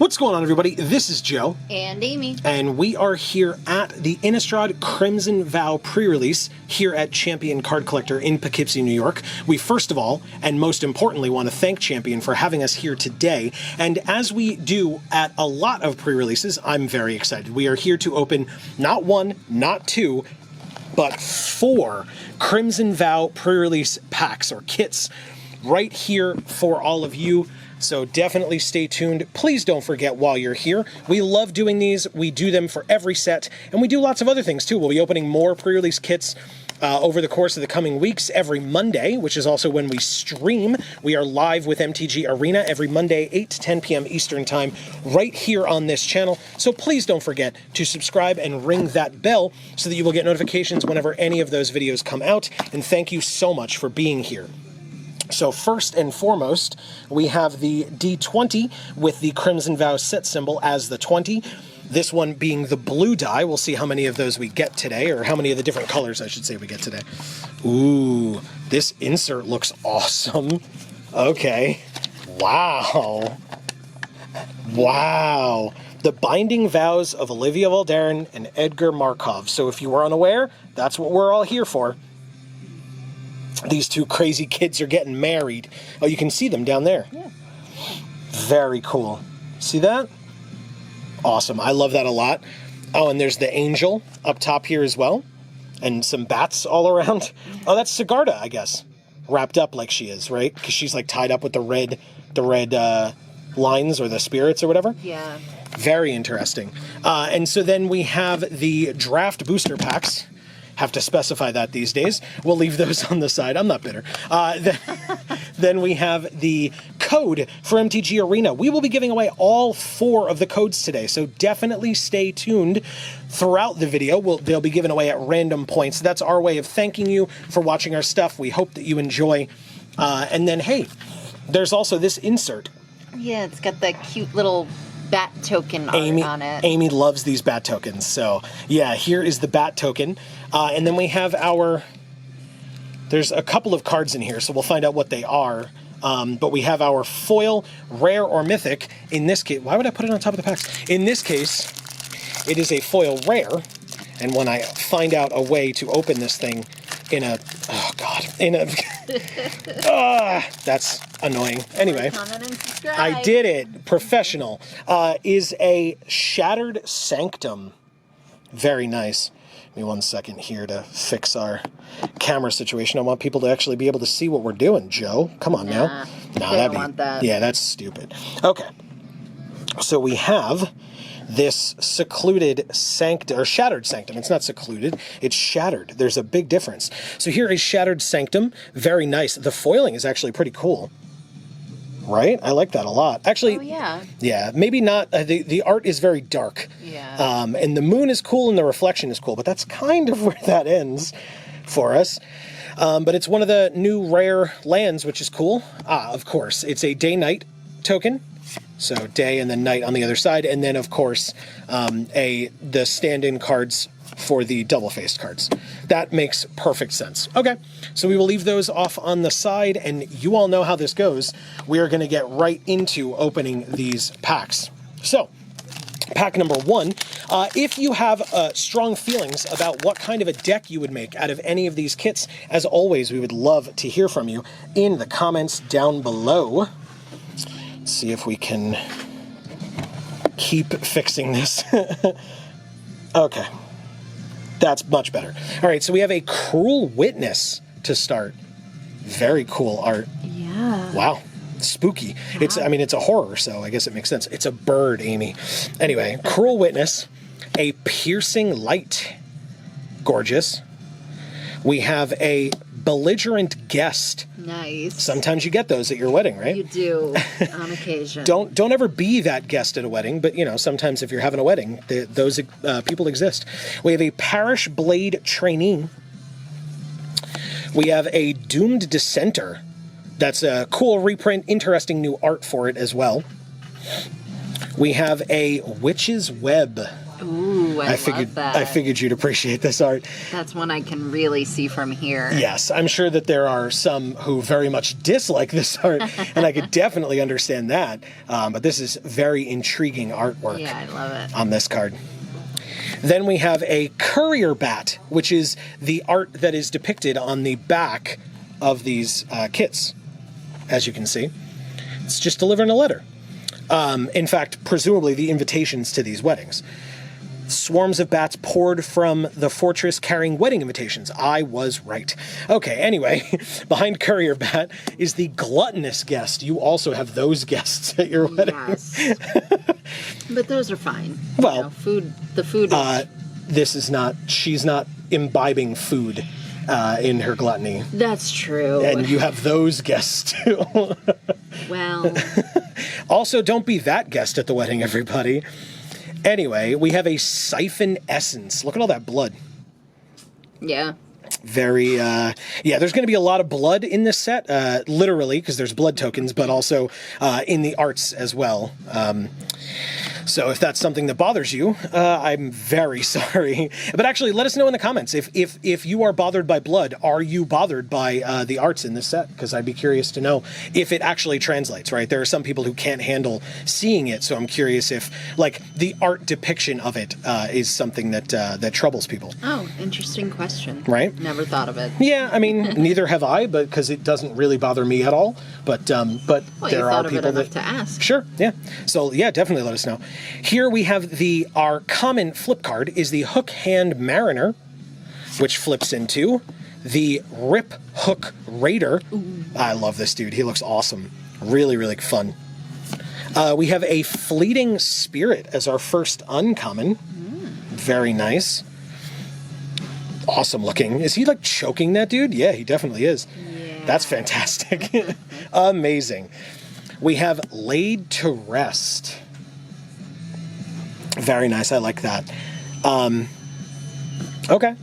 What's going on, everybody? This is Joe. And Amy. And we are here at the Innistrad Crimson Vow pre-release here at Champion Card Collector in Poughkeepsie, New York. We first of all, and most importantly, want to thank Champion for having us here today. And as we do at a lot of pre-releases, I'm very excited. We are here to open not one, not two, but 4 Crimson Vow pre-release packs or kits right here for all of you. So definitely stay tuned. Please don't forget while you're here, we love doing these. We do them for every set, and we do lots of other things too. We'll be opening more pre-release kits over the course of the coming weeks every Monday, which is also when we stream. We are live with MTG Arena every Monday, 8 to 10 p.m. Eastern Time, right here on this channel. So please don't forget to subscribe and ring that bell so that you will get notifications whenever any of those videos come out. And thank you so much for being here. So first and foremost, we have the D20 with the Crimson Vow set symbol as the 20. This one being the blue die. We'll see how many of those we get today, or how many of the different colors, I should say, we get today. Ooh, this insert looks awesome. Okay. Wow. Wow. The Binding Vows of Olivia Valdarin and Edgar Markov. So if you were unaware, that's what we're all here for. These two crazy kids are getting married. Oh, you can see them down there. Yeah. Very cool. See that? Awesome. I love that a lot. Oh, and there's the angel up top here as well. And some bats all around. Oh, that's Sigarda, I guess. Wrapped up like she is, right? Because she's like tied up with the red lines or the spirits or whatever. Yeah. Very interesting. And so then we have the draft booster packs. Have to specify that these days. We'll leave those on the side. I'm not bitter. Then we have the code for MTG Arena. We will be giving away all 4 of the codes today, so definitely stay tuned throughout the video. They'll be given away at random points. That's our way of thanking you for watching our stuff. We hope that you enjoy. And then, hey, there's also this insert. Yeah, it's got that cute little bat token art on it. Amy loves these bat tokens. So, yeah, here is the bat token. And then we have there's a couple of cards in here, so we'll find out what they are. But we have our foil, rare or mythic. In this case, why would I put it on top of the packs? In this case, it is a foil rare. And when I find out a way to open this thing that's annoying. Anyway, I did it. Professional. Is a Shattered Sanctum. Very nice. Give me 1 second here to fix our camera situation. I want people to actually be able to see what we're doing, Joe. Come on now. No, I don't want that. Yeah, that's stupid. Okay. So we have this secluded sanctum, or shattered sanctum. It's not secluded, it's shattered. There's a big difference. So here is Shattered Sanctum. Very nice. The foiling is actually pretty cool. Right? I like that a lot. Actually, oh, yeah. Yeah, maybe not. The art is very dark. Yeah. And the moon is cool and the reflection is cool, but that's kind of where that ends for us. But it's one of the new rare lands, which is cool. Of course, it's a day-night token. So day and then night on the other side, and then of course the stand-in cards for the double-faced cards. That makes perfect sense. Okay, so we will leave those off on the side, and you all know how this goes. We are going to get right into opening these packs. So, pack number 1. If you have strong feelings about what kind of a deck you would make out of any of these kits, as always, we would love to hear from you in the comments down below. See if we can keep fixing this. Okay. That's much better. All right, so we have a Cruel Witness to start. Very cool art. Yeah. Wow. Spooky. Wow. It's a horror, so I guess it makes sense. It's a bird, Amy. Anyway, Cruel Witness, a Piercing Light. Gorgeous. We have a Belligerent Guest. Nice. Sometimes you get those at your wedding, right? You do, on occasion. Don't ever be that guest at a wedding, but sometimes if you're having a wedding, those people exist. We have a Parish Blade Trainee. We have a Doomed Dissenter. That's a cool reprint, interesting new art for it as well. We have a Witch's Web. Ooh. Ooh, I love that. I figured you'd appreciate this art. That's one I can really see from here. Yes, I'm sure that there are some who very much dislike this art, and I could definitely understand that. But this is very intriguing artwork. Yeah, I love it. On this card. Then we have a courier bat, which is the art that is depicted on the back of these kits, as you can see. It's just delivering a letter. In fact, presumably the invitations to these weddings. Swarms of bats poured from the fortress carrying wedding invitations. I was right. Okay, anyway, behind Courier Bat is the gluttonous guest. You also have those guests at your wedding. Yes. But those are fine. Well, you know, the food is... This is not, she's not imbibing food in her gluttony. That's true. And you have those guests too. Well. Also, don't be that guest at the wedding, everybody. Anyway, we have a Siphon Essence. Look at all that blood. Yeah. Very, yeah, there's going to be a lot of blood in this set, literally, because there's blood tokens, but also in the arts as well. So if that's something that bothers you, I'm very sorry. But actually, let us know in the comments. If you are bothered by blood, are you bothered by the arts in this set? Because I'd be curious to know if it actually translates, right? There are some people who can't handle seeing it, so I'm curious if, like, the art depiction of it is something that that troubles people. Oh, interesting question. Right? Never thought of it. Yeah, I mean, neither have I, but because it doesn't really bother me at all. But well, there are people that to ask. Sure, yeah. So yeah, definitely let us know. Here we have our common flip card is the Hook Hand Mariner, which flips into the Rip Hook Raider. Ooh. I love this dude. He looks awesome. Really, really fun. We have a Fleeting Spirit as our first uncommon. Very nice. Awesome looking. Is he like choking that dude? Yeah, he definitely is. Yeah. That's fantastic. Amazing. We have Laid to Rest. Very nice. I like that. Okay.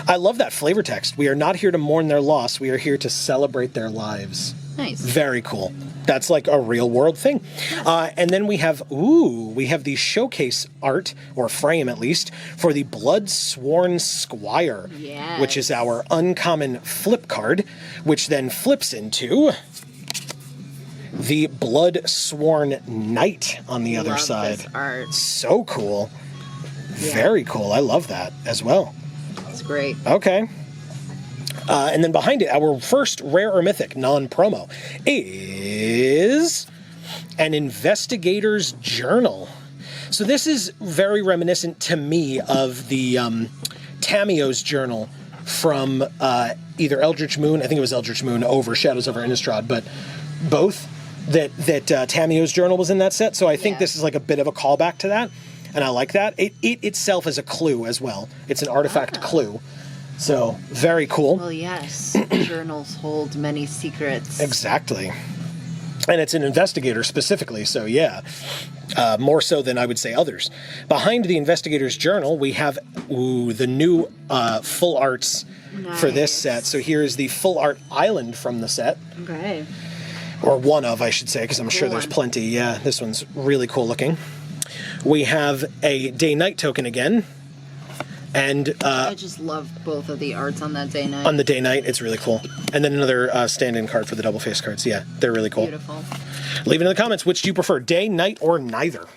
I love that flavor text. We are not here to mourn their loss. We are here to celebrate their lives. Nice. Very cool. That's like a real world thing. And then we have the showcase art, or frame at least, for the Blood Sworn Squire, yes. Which is our uncommon flip card, which then flips into the Blood Sworn Knight on the other side. This art. So cool. Yeah. Very cool. I love that as well. It's great. Okay. And then behind it, our first rare or mythic non-promo is an Investigator's Journal. So this is very reminiscent to me of the Tamiyo's Journal from either Eldritch Moon, I think it was Eldritch Moon, over Shadows over Innistrad, but both that Tamiyo's Journal was in that set. So I think this is like a bit of a callback to that, and I like that. It itself is a clue as well. It's an artifact clue. So, very cool. Well, yes. Journals hold many secrets. Exactly. And it's an investigator specifically, so yeah. More so than I would say others. Behind the Investigator's Journal, we have the new full arts for this set. So here is the full art island from the set. Okay. Or one of, I should say, because I'm sure there's plenty. Yeah, this one's really cool looking. We have a day-night token again. And I just love both of the arts on that day-night. On the day-night, it's really cool. And then another stand-in card for the double-face cards. Yeah, they're really cool. Beautiful. Leave it in the comments. Which do you prefer, day, night, or neither?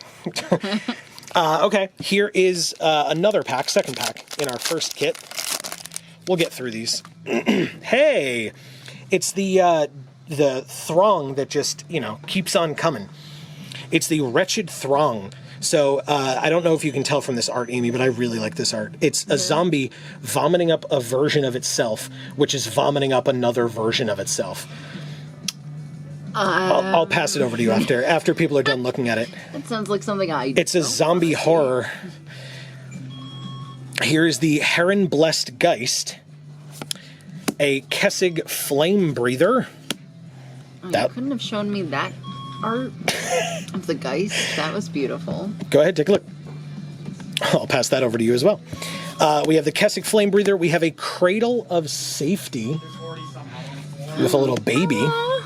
Okay, here is another pack, second pack, in our first kit. We'll get through these. Hey! It's the throng that just, keeps on coming. It's the Wretched Throng. So, I don't know if you can tell from this art, Amy, but I really like this art. It's a zombie vomiting up a version of itself, which is vomiting up another version of itself. I'll pass it over to you after people are done looking at it. It sounds like something It's a zombie horror. Here is the Heron Blessed Geist, a Kessig Flame Breather. You couldn't have shown me that art of the Geist. That was beautiful. Go ahead, take a look. I'll pass that over to you as well. We have the Kessig Flame Breather. We have a Cradle of Safety with a little baby. Aww.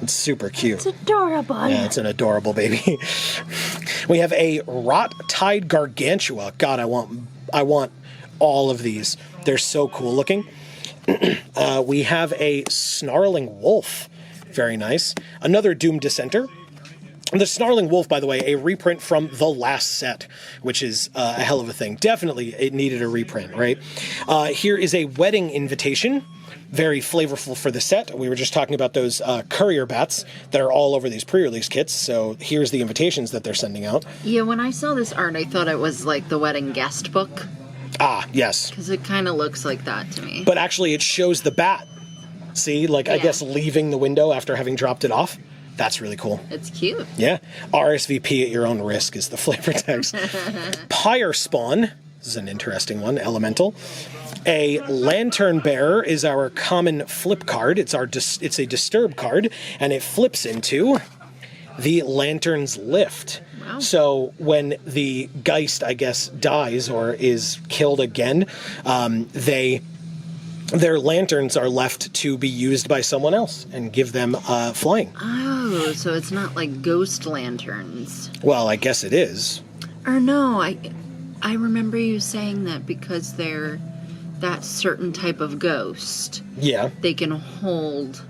It's super cute. It's adorable. Yeah, it's an adorable baby. We have a Rot Tide Gargantua. God, I want I want all of these. They're so cool looking. We have a Snarling Wolf. Very nice. Another Doom Dissenter. The Snarling Wolf, by the way, a reprint from the last set, which is a hell of a thing. Definitely it needed a reprint, right? Here is a Wedding Invitation. Very flavorful for the set. We were just talking about those courier bats that are all over these pre-release kits, so here's the invitations that they're sending out. Yeah, when I saw this art, I thought it was like the wedding guest book. Ah, yes. Because it kind of looks like that to me. But actually it shows the bat. See, like, I guess leaving the window after having dropped it off. That's really cool. It's cute. Yeah. RSVP at your own risk is the flavor text. Pyre Spawn. This is an interesting one. Elemental. A Lantern Bearer is our common flip card. It's a Disturb card, and it flips into the Lantern's Lift. Wow. So when the Geist, I guess, dies or is killed again, their lanterns are left to be used by someone else and give them flying. Oh, so it's not like ghost lanterns. Well, I guess it is. Or no, I remember you saying that because they're that certain type of ghost. Yeah. They can hold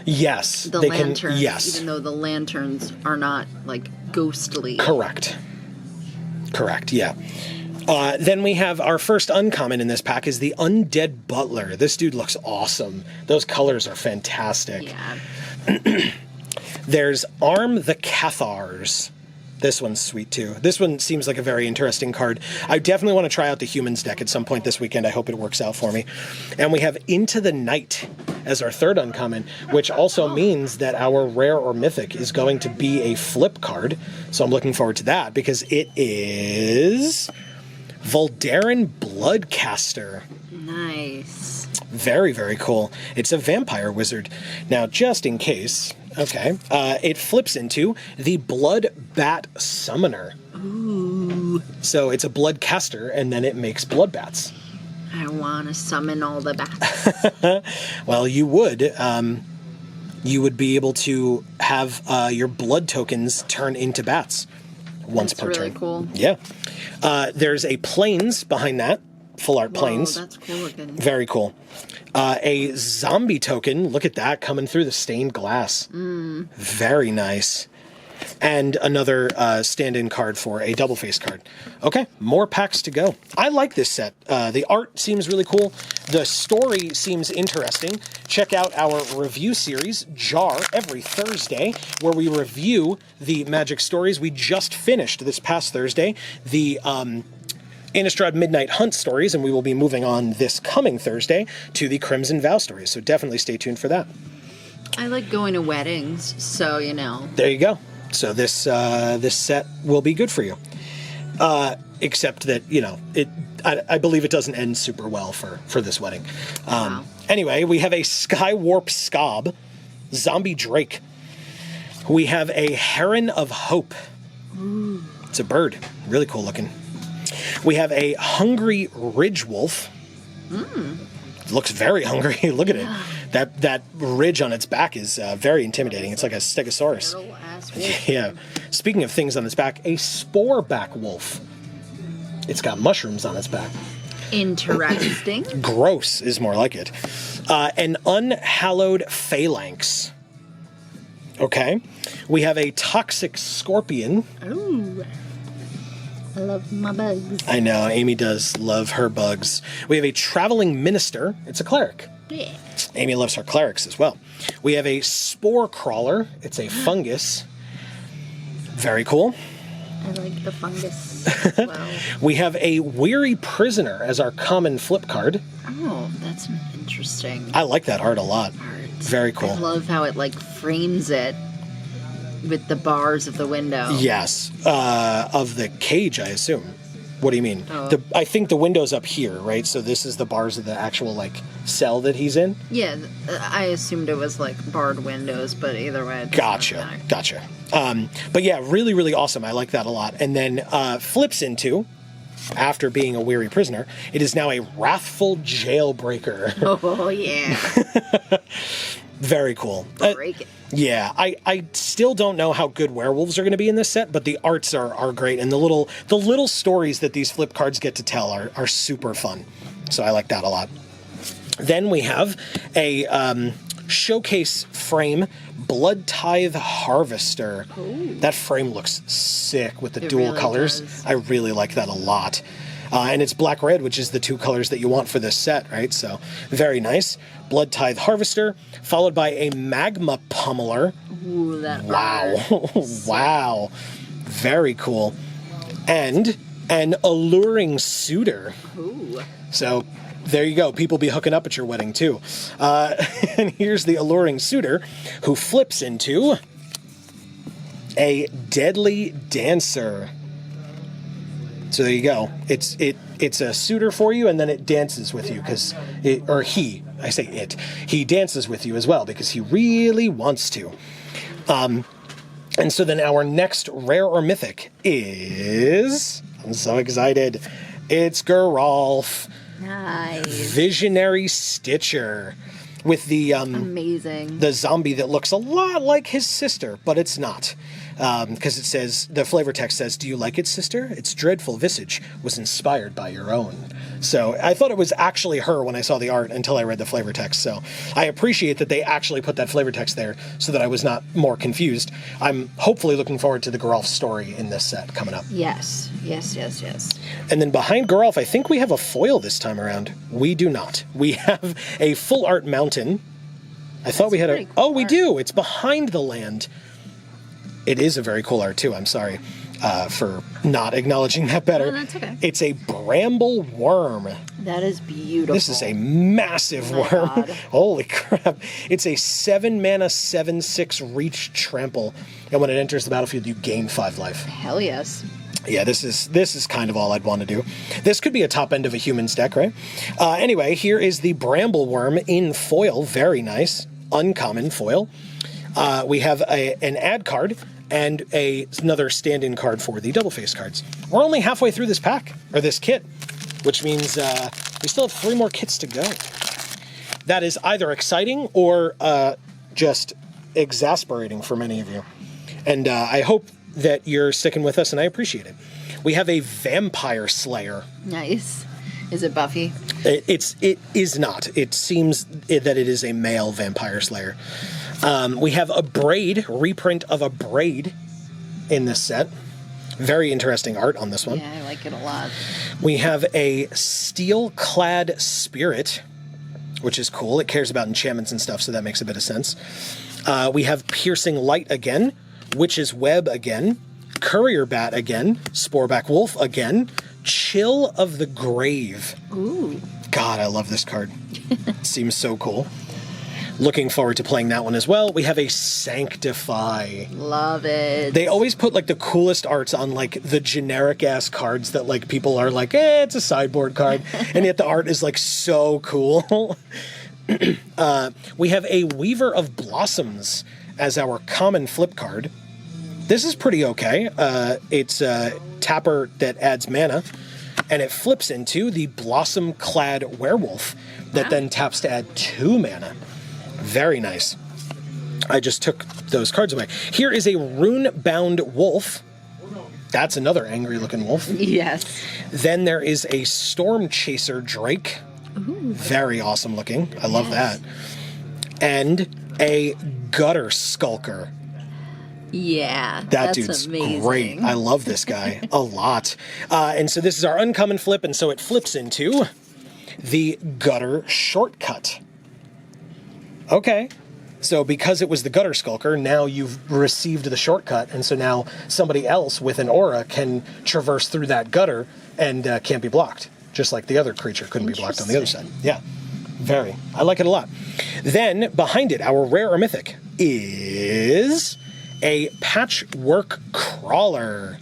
yes, the they lanterns, can, yes. even though the lanterns are not like ghostly. Correct, yeah. Then we have our first uncommon in this pack is the Undead Butler. This dude looks awesome. Those colors are fantastic. Yeah. There's Arm the Cathars. This one's sweet too. This one seems like a very interesting card. I definitely want to try out the Humans deck at some point this weekend. I hope it works out for me. And we have Into the Night as our third uncommon, which also means that our rare or mythic is going to be a flip card. So I'm looking forward to that because it is Voldaren Bloodcaster. Nice. Very, very cool. It's a vampire wizard. Now, just in case, okay, it flips into the Blood Bat Summoner. Ooh. So it's a blood caster, and then it makes blood bats. I want to summon all the bats. Well, you would. You would be able to have your blood tokens turn into bats once per turn. That's really cool. Yeah. There's a Plains behind that. Full art Plains. That's cool looking. Very cool. A zombie token. Look at that coming through the stained glass. Very nice. And another stand-in card for a double-face card. Okay, more packs to go. I like this set. The art seems really cool. The story seems interesting. Check out our review series, Jar, every Thursday, where we review the Magic stories. We just finished this past Thursday the Innistrad Midnight Hunt stories, and we will be moving on this coming Thursday to the Crimson Vow stories, so definitely stay tuned for that. I like going to weddings, so you know. There you go. So this set will be good for you. Except that, you know, I believe it doesn't end super well for this wedding. Wow. Anyway, we have a Skywarp Scob, Zombie Drake. We have a Heron of Hope. Ooh. It's a bird. Really cool looking. We have a Hungry Ridge Wolf. It looks very hungry. Look at it. That ridge on its back is very intimidating. It's like a Stegosaurus. Yeah. Speaking of things on its back, a Sporeback Wolf. It's got mushrooms on its back. Interesting. Gross is more like it. An Unhallowed Phalanx. Okay. We have a Toxic Scorpion. Ooh. I love my bugs. I know, Amy does love her bugs. We have a Traveling Minister. It's a cleric. Yeah. Amy loves her clerics as well. We have a Spore Crawler. It's a fungus. Very cool. I like the fungus as well. We have a Weary Prisoner as our common flip card. Oh, that's interesting. I like that art a lot. Very cool. I love how it like frames it with the bars of the window. Yes. Of the cage, I assume. What do you mean? Oh. I think the window's up here, right? So this is the bars of the actual, like, cell that he's in? Yeah, I assumed it was, like, barred windows, but either way... Gotcha. But yeah, really, really awesome. I like that a lot. And then flips into, after being a Weary Prisoner, it is now a Wrathful Jailbreaker. Oh, yeah. Very cool. Break it. Yeah, I still don't know how good werewolves are going to be in this set, but the arts are great, and the little stories that these flip cards get to tell are super fun. So I like that a lot. Then we have a showcase frame, Blood Tithe Harvester. Ooh. That frame looks sick with the dual really colors. does. I really like that a lot. And it's black-red, which is the two colors that you want for this set, right? So very nice. Blood Tithe Harvester, followed by a Magma Pummeler. Ooh, that Wow. Wow. Very cool. And an Alluring Suitor. Ooh. So there you go. People be hooking up at your wedding, too. And here's the Alluring Suitor, who flips into a Deadly Dancer. So there you go. It's a suitor for you, and then it dances with you he dances with you as well because he really wants to. And so then our next rare or mythic is, I'm so excited, it's Geralf. Nice. Visionary Stitcher with the Amazing. the zombie that looks a lot like his sister, but it's not. Because it says, the flavor text says, "Do you like it, sister? Its dreadful visage was inspired by your own." So I thought it was actually her when I saw the art until I read the flavor text. So I appreciate that they actually put that flavor text there so that I was not more confused. I'm hopefully looking forward to the Geralf story in this set coming up. Yes. Yes, yes, yes. And then behind Geralf, I think we have a foil this time around. We do not. We have a full art mountain. I thought we had a... cool Oh, we art. do. It's behind the land. It is a very cool art, too. I'm sorry for not acknowledging that better. No, that's okay. It's a Bramble Worm. That is beautiful. This is a massive My worm. God. Holy crap. It's a 7-mana, 7/6 reach trample. And when it enters the battlefield, you gain 5 life. Hell yes. Yeah, this is kind of all I'd want to do. This could be a top end of a human's deck, right? Anyway, here is the Bramble Worm in foil. Very nice. Uncommon foil. We have an ad card and another stand-in card for the double-face cards. We're only halfway through this pack, or this kit, which means we still have 3 more kits to go. That is either exciting or just exasperating for many of you. And I hope that you're sticking with us, and I appreciate it. We have a Vampire Slayer. Nice. Is it Buffy? It is not. It seems that it is a male Vampire Slayer. We have a Braid, reprint of a Braid in this set. Very interesting art on this one. Yeah, I like it a lot. We have a Steel-clad Spirit, which is cool. It cares about enchantments and stuff, so that makes a bit of sense. We have Piercing Light again, Witch's Web again, Courier Bat again, Sporeback Wolf again, Chill of the Grave. Ooh. God, I love this card. Seems so cool. Looking forward to playing that one as well. We have a Sanctify. Love it. They always put like the coolest arts on like the generic ass cards that like people are like, it's a sideboard card. And yet the art is like so cool. We have a Weaver of Blossoms as our common flip card. This is pretty okay. It's a tapper that adds mana, and it flips into the Blossom-clad Werewolf that then taps to add 2 mana. Very nice. I just took those cards away. Here is a Rune-bound Wolf. That's another angry-looking wolf. Yes. Then there is a Storm Chaser Drake. Ooh. Very awesome looking. I love that. And a Gutter Skulker. Yeah, That that's dude's amazing. great. I love this guy a lot. And so this is our uncommon flip, and so it flips into the Gutter Shortcut. Okay. So because it was the Gutter Skulker, now you've received the shortcut, and so now somebody else with an aura can traverse through that gutter and can't be blocked, just like the other creature couldn't be blocked on the other side. Yeah. Very. I like it a lot. Then, behind it, our rare or mythic is a Patchwork Crawler.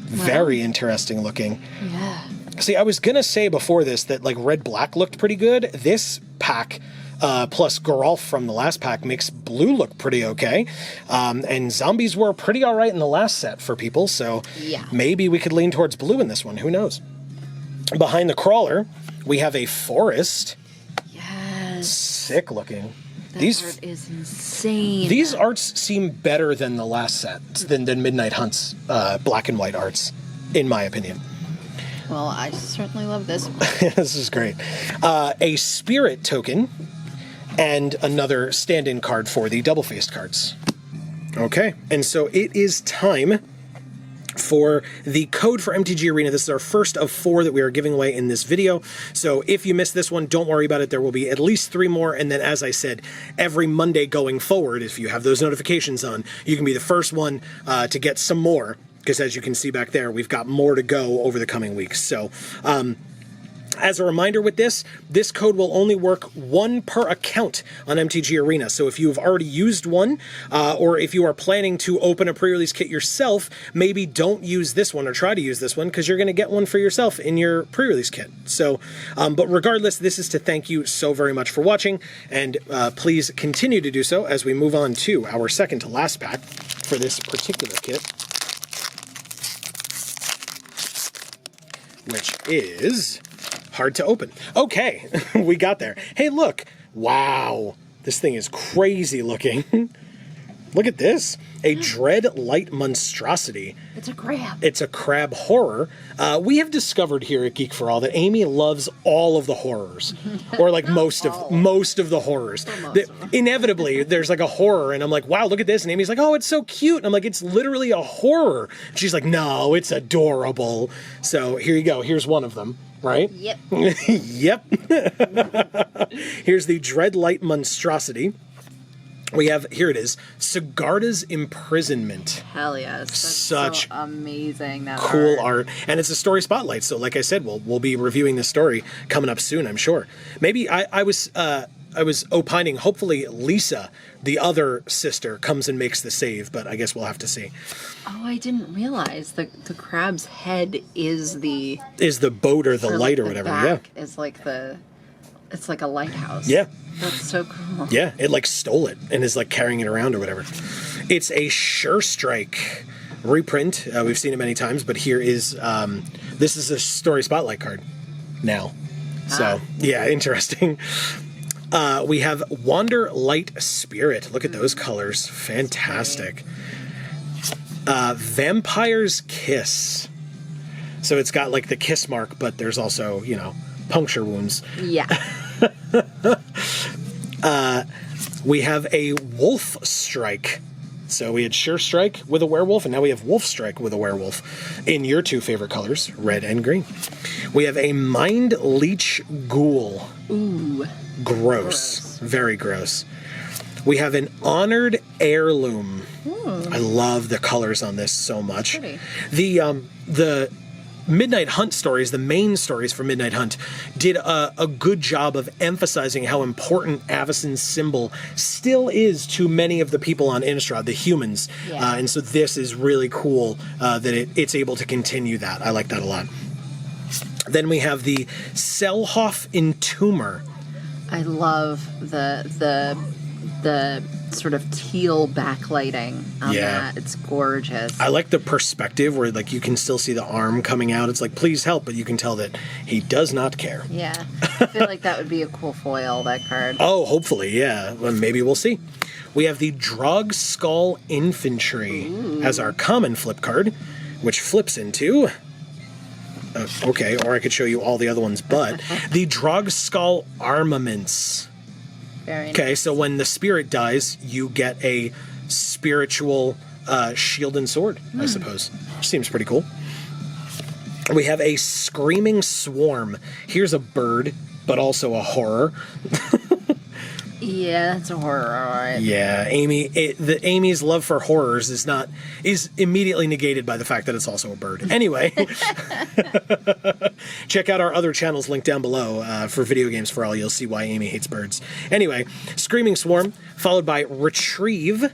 Very interesting looking. Yeah. See, I was going to say before this that, like, red-black looked pretty good. This pack, plus Geralf from the last pack, makes blue look pretty okay. And zombies were pretty all right in the last set for people, so maybe we could lean towards blue in this one. Who knows? Behind the Crawler, we have a Forest. Yes. Sick looking. These art is insane. These arts seem better than the last set, than Midnight Hunt's black and white arts, in my opinion. Well, I certainly love this one. This is great. A spirit token and another stand-in card for the double-faced cards. Okay, and so it is time for the code for MTG Arena. This is our first of 4 that we are giving away in this video. So if you missed this one, don't worry about it. There will be at least 3 more. And then, as I said, every Monday going forward, if you have those notifications on, you can be the first one to get some more. Because as you can see back there, we've got more to go over the coming weeks. So, as a reminder with this code will only work 1 per account on MTG Arena. So if you've already used one, or if you are planning to open a pre-release kit yourself, maybe don't use this one or try to use this one because you're going to get one for yourself in your pre-release kit. So, but regardless, this is to thank you so very much for watching, and please continue to do so as we move on to our second to last pack for this particular kit, which is hard to open. Okay, we got there. Hey, look. Wow. This thing is crazy looking. Look at this. A Dreadlight Monstrosity. It's a crab. It's a crab horror. We have discovered here at Geek for All that Amy loves all of the horrors, or like most of the horrors. Inevitably, there's like a horror, and I'm like, wow, look at this. And Amy's like, oh, it's so cute. And I'm like, it's literally a horror. And she's like, no, it's adorable. So here you go. Here's one of them. Right? Yep. Yep. Here's the Dreadlight Monstrosity. We have, here it is, Sigarda's Imprisonment. Hell yes. That's Such so amazing. That cool art. And it's a story spotlight. So like I said, we'll be reviewing this story coming up soon, I'm sure. Maybe I was opining, hopefully Lisa, the other sister, comes and makes the save, but I guess we'll have to see. Oh, I didn't realize the crab's head is the boat or the light or whatever. Yeah. Is like it's like a lighthouse. Yeah. That's so cool. Yeah, it like stole it and is like carrying it around or whatever. It's a Sure Strike reprint. We've seen it many times, but here is this is a story spotlight card now. So yeah, interesting. We have Wander Light Spirit. Look at those colors. Fantastic. Vampire's Kiss. So it's got like the kiss mark, but there's also, you know, puncture wounds. Yeah. We have a Wolf Strike. So we had Sure Strike with a werewolf, and now we have Wolf Strike with a werewolf in your 2 favorite colors, red and green. We have a Mind Leech Ghoul. Ooh. Gross. Very gross. We have an Honored Heirloom. I love the colors on this so much. Pretty. The Midnight Hunt stories, the main stories for Midnight Hunt, did a good job of emphasizing how important Avacyn's symbol still is to many of the people on Innistrad, the humans. Yeah. And so this is really cool that it's able to continue that. I like that a lot. Then we have the Selhoff Entomber. I love the sort of teal backlighting on that. It's gorgeous. I like the perspective where like you can still see the arm coming out. It's like, please help, but you can tell that he does not care. Yeah. I feel like that would be a cool foil, that card. Oh, hopefully, yeah. Well, maybe we'll see. We have the Drog Skull Infantry as our common flip card, which flips into... okay, or I could show you all the other ones, but the Drog Skull Armaments. Very okay, nice. so when the spirit dies, you get a spiritual shield and sword, I suppose. Seems pretty cool. We have a Screaming Swarm. Here's a bird, but also a horror. Yeah, that's a horror, all right. Yeah, Amy's love for horrors is immediately negated by the fact that it's also a bird. Anyway, check out our other channels linked down below for Video Games for All. You'll see why Amy hates birds. Anyway, Screaming Swarm, followed by Retrieve,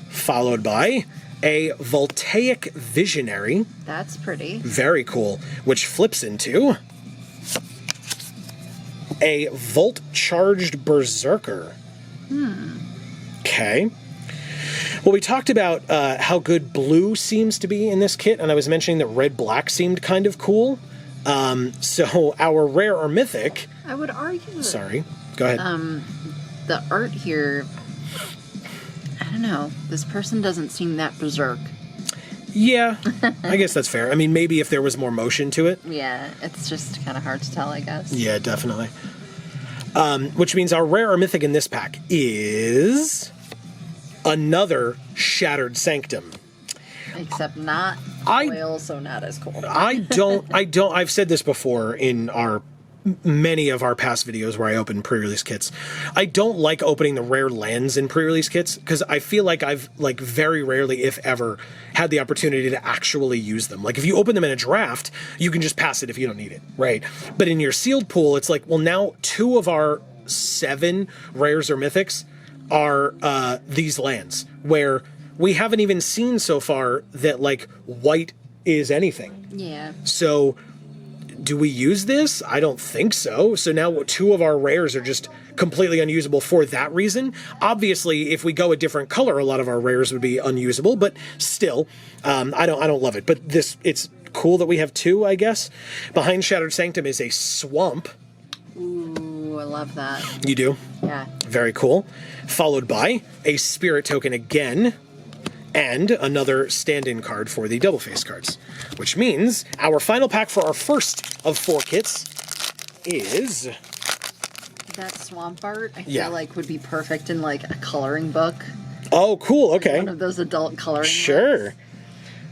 followed by a Voltaic Visionary. That's pretty. Very cool. Which flips into... a Volt Charged Berserker. Okay. Well, we talked about how good blue seems to be in this kit, and I was mentioning that red-black seemed kind of cool. So our rare or mythic... I would argue... Sorry, go ahead. the art here, I don't know. This person doesn't seem that berserk. Yeah, I guess that's fair. I mean, maybe if there was more motion to it. Yeah, it's just kind of hard to tell, I guess. Yeah, definitely. Which means our rare or mythic in this pack is another Shattered Sanctum. Except not foil, so not as cool. I've said this before in many of our past videos where I open pre-release kits. I don't like opening the rare lands in pre-release kits because I feel like I've very rarely, if ever, had the opportunity to actually use them. Like if you open them in a draft, you can just pass it if you don't need it, right? But in your sealed pool, it's like, well, now 2 of our 7 rares or mythics are these lands where we haven't even seen so far that like white is anything. Yeah. So do we use this? I don't think so. So now 2 of our rares are just completely unusable for that reason. Obviously, if we go a different color, a lot of our rares would be unusable, but still, I don't love it. But it's cool that we have 2, I guess. Behind Shattered Sanctum is a swamp. Ooh, I love that. You do? Yeah. Very cool. Followed by a spirit token again, and another stand-in card for the double face cards. Which means our final pack for our first of 4 kits is... That swamp art, I feel like would be perfect in like a coloring book. Oh, cool, okay. One of those adult coloring Sure.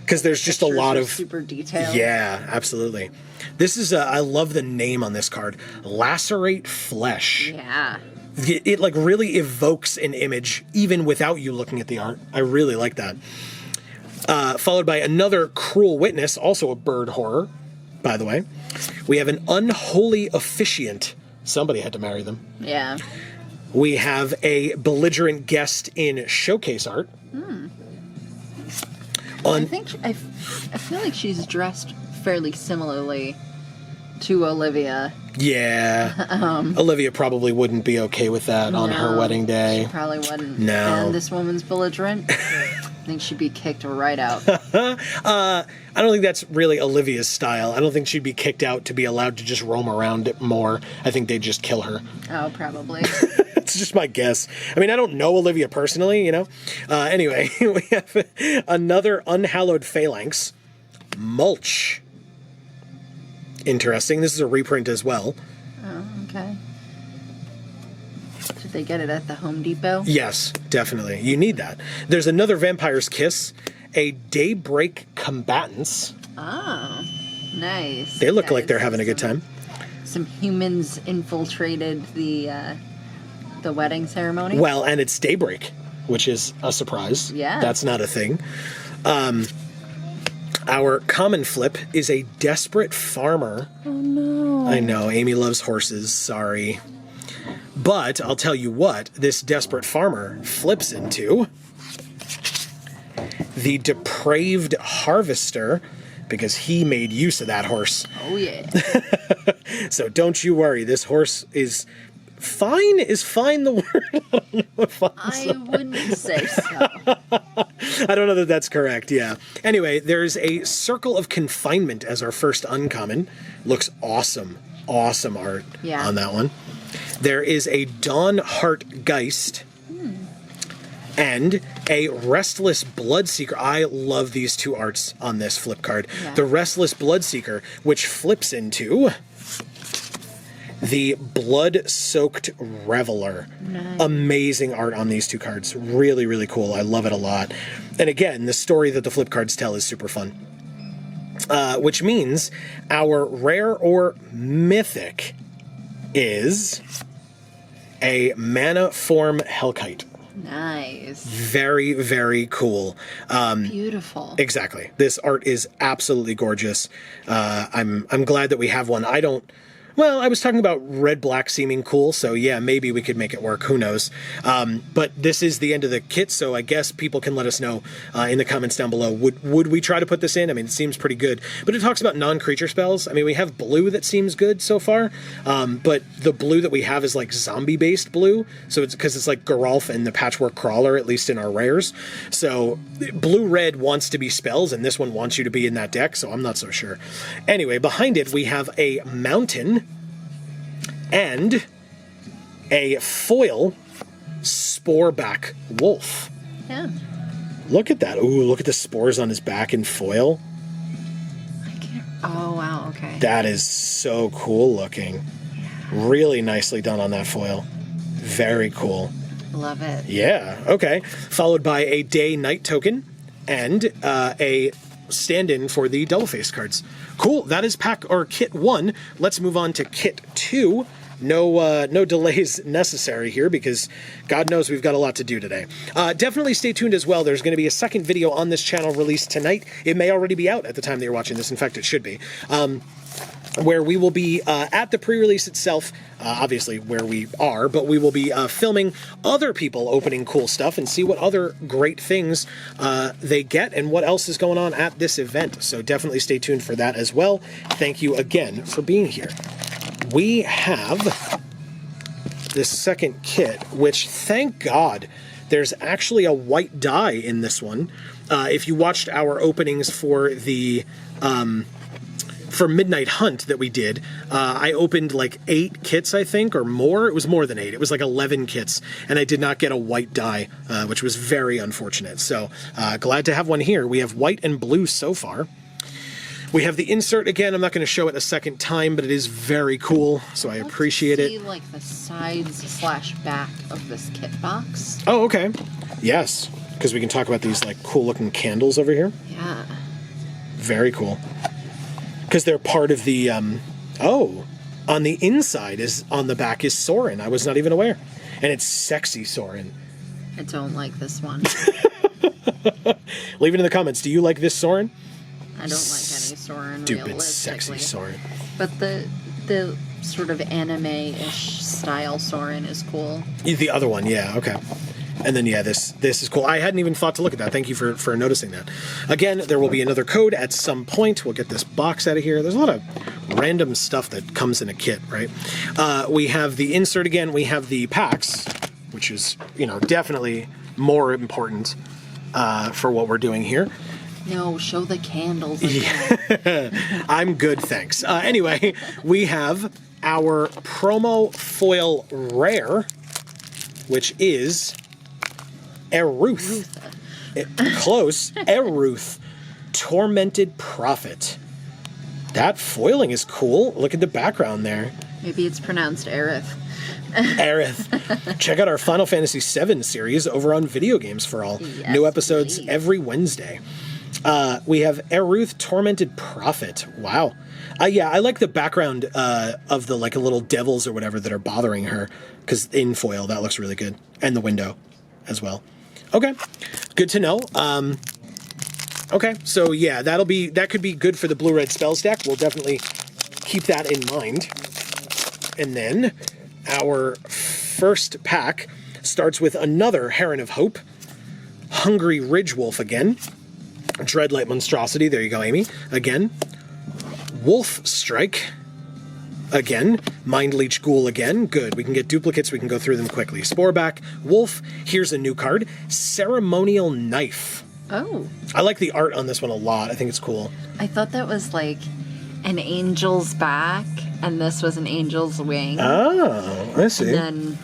Because there's just a lot of... super detailed. Yeah, absolutely. This is, I love the name on this card. Lacerate Flesh. Yeah. It like really evokes an image even without you looking at the art. I really like that. Followed by another Cruel Witness, also a bird horror, by the way. We have an Unholy Officiant. Somebody had to marry them. Yeah. We have a Belligerent Guest in showcase art. I feel like she's dressed fairly similarly to Olivia. Yeah. Olivia probably wouldn't be okay with that on her wedding day. She probably wouldn't. No. And this woman's belligerent. I think she'd be kicked right out. I don't think that's really Olivia's style. I don't think she'd be kicked out to be allowed to just roam around it more. I think they'd just kill her. Oh, probably. It's just my guess. I mean, I don't know Olivia personally, you know? Anyway, we have another Unhallowed Phalanx. Mulch. Interesting. This is a reprint as well. Oh, okay. Did they get it at the Home Depot? Yes, definitely. You need that. There's another Vampire's Kiss, a Daybreak Combatants. Oh, nice. They look like they're having a good time. Some humans infiltrated the wedding ceremony. Well, and it's Daybreak, which is a surprise. Yeah. That's not a thing. Our common flip is a Desperate Farmer. Oh, no. I know, Amy loves horses, sorry. But I'll tell you what, this Desperate Farmer flips into the Depraved Harvester, because he made use of that horse. Oh, yeah. So don't you worry, this horse is... Fine? Is fine the word? I don't know if I wouldn't say so. I don't know that that's correct, yeah. Anyway, there's a Circle of Confinement as our first uncommon. Looks awesome. Awesome art on that one. There is a Dawn Heart Geist. And a Restless Bloodseeker. I love these 2 arts on this flip card. Yeah. The Restless Bloodseeker, which flips into... the Blood-Soaked Reveler. Nice. Amazing art on these 2 cards. Really, really cool. I love it a lot. And again, the story that the flip cards tell is super fun. Which means our rare or mythic is a Mana Form Hellkite. Nice. Very, very cool. Beautiful. Exactly. This art is absolutely gorgeous. I'm glad that we have one. Well, I was talking about red-black seeming cool, so yeah, maybe we could make it work. Who knows? But this is the end of the kit, so I guess people can let us know in the comments down below. Would we try to put this in? I mean, it seems pretty good. But it talks about non-creature spells. I mean, we have blue that seems good so far, but the blue that we have is like zombie-based blue, so it's because it's like Geralf and the Patchwork Crawler, at least in our rares. So blue-red wants to be spells, and this one wants you to be in that deck, so I'm not so sure. Anyway, behind it, we have a Mountain and a foil Sporeback Wolf. Yeah. Look at that. Ooh, look at the spores on his back in foil. Oh, wow, okay. That is so cool looking. Really nicely done on that foil. Very cool. Love it. Yeah, okay. Followed by a day-night token and a stand-in for the double face cards. Cool, that is kit 1. Let's move on to kit 2. No delays necessary here because God knows we've got a lot to do today. Definitely stay tuned as well. There's going to be a second video on this channel released tonight. It may already be out at the time that you're watching this. In fact, it should be. Where we will be at the pre-release itself, obviously where we are, but we will be filming other people opening cool stuff and see what other great things they get and what else is going on at this event. So definitely stay tuned for that as well. Thank you again for being here. We have this second kit, which, thank God, there's actually a white die in this one. If you watched our openings for the for Midnight Hunt that we did, I opened like 8 kits, I think, or more. It was more than 8. It was like 11 kits, and I did not get a white die, which was very unfortunate. So glad to have one here. We have white and blue so far. We have the insert again. I'm not going to show it a second time, but it is very cool, so I appreciate it. See, like the sides/back of this kit box. Oh, okay. Yes, because we can talk about these like cool looking candles over here. Yeah. Very cool. Because they're part of the. Oh, on the inside on the back is Sorin. I was not even aware, and it's sexy Sorin. I don't like this one. Leave it in the comments. Do you like this Sorin? I don't like any Sorin. Stupid, sexy Sorin. But the sort of anime-ish style Sorin is cool. The other one, yeah, okay. And then, yeah, this is cool. I hadn't even thought to look at that. Thank you for noticing that. Again, there will be another code at some point. We'll get this box out of here. There's a lot of random stuff that comes in a kit, right? We have the insert again. We have the packs, which is, definitely more important for what we're doing here. No, show the candles again. Yeah. I'm good, thanks. Anyway, we have our promo foil rare, which is Eruth. Close. Eruth, Tormented Prophet. That foiling is cool. Look at the background there. Maybe it's pronounced Aerith. Aerith. Check out our Final Fantasy VII series over on Video Games for All. Yes, New episodes please. Every Wednesday. We have Eruth, Tormented Prophet. Wow. Yeah, I like the background of the like little devils or whatever that are bothering her, because in foil that looks really good, and the window as well. Okay, good to know. Okay, so yeah, that could be good for the blue-red spells deck. We'll definitely keep that in mind. And then our first pack starts with another Heron of Hope, Hungry Ridgewolf again. Dreadlight Monstrosity, there you go, Amy. Again. Wolf Strike. Again. Mind Leech Ghoul again. Good. We can get duplicates. We can go through them quickly. Sporeback. Wolf. Here's a new card. Ceremonial Knife. Oh. I like the art on this one a lot. I think it's cool. I thought that was like an angel's back, and this was an angel's wing. Oh, I see. And then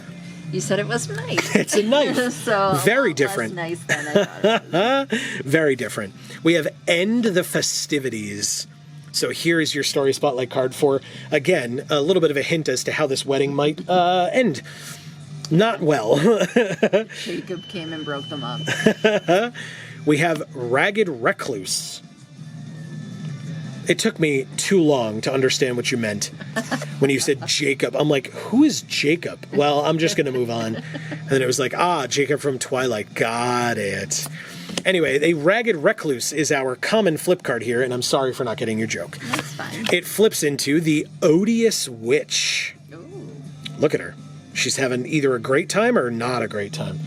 you said it was a knife. It's a knife. So very different. Less nice than I thought it was. Very different. We have End the Festivities. So here is your story spotlight card for, again, a little bit of a hint as to how this wedding might end. Not well. Jacob came and broke them up. We have Ragged Recluse. It took me too long to understand what you meant when you said Jacob. I'm like, who is Jacob? Well, I'm just going to move on. And then it was like, Jacob from Twilight. Got it. Anyway, a Ragged Recluse is our common flip card here, and I'm sorry for not getting your joke. That's fine. It flips into the Odious Witch. Ooh. Look at her. She's having either a great time or not a great time.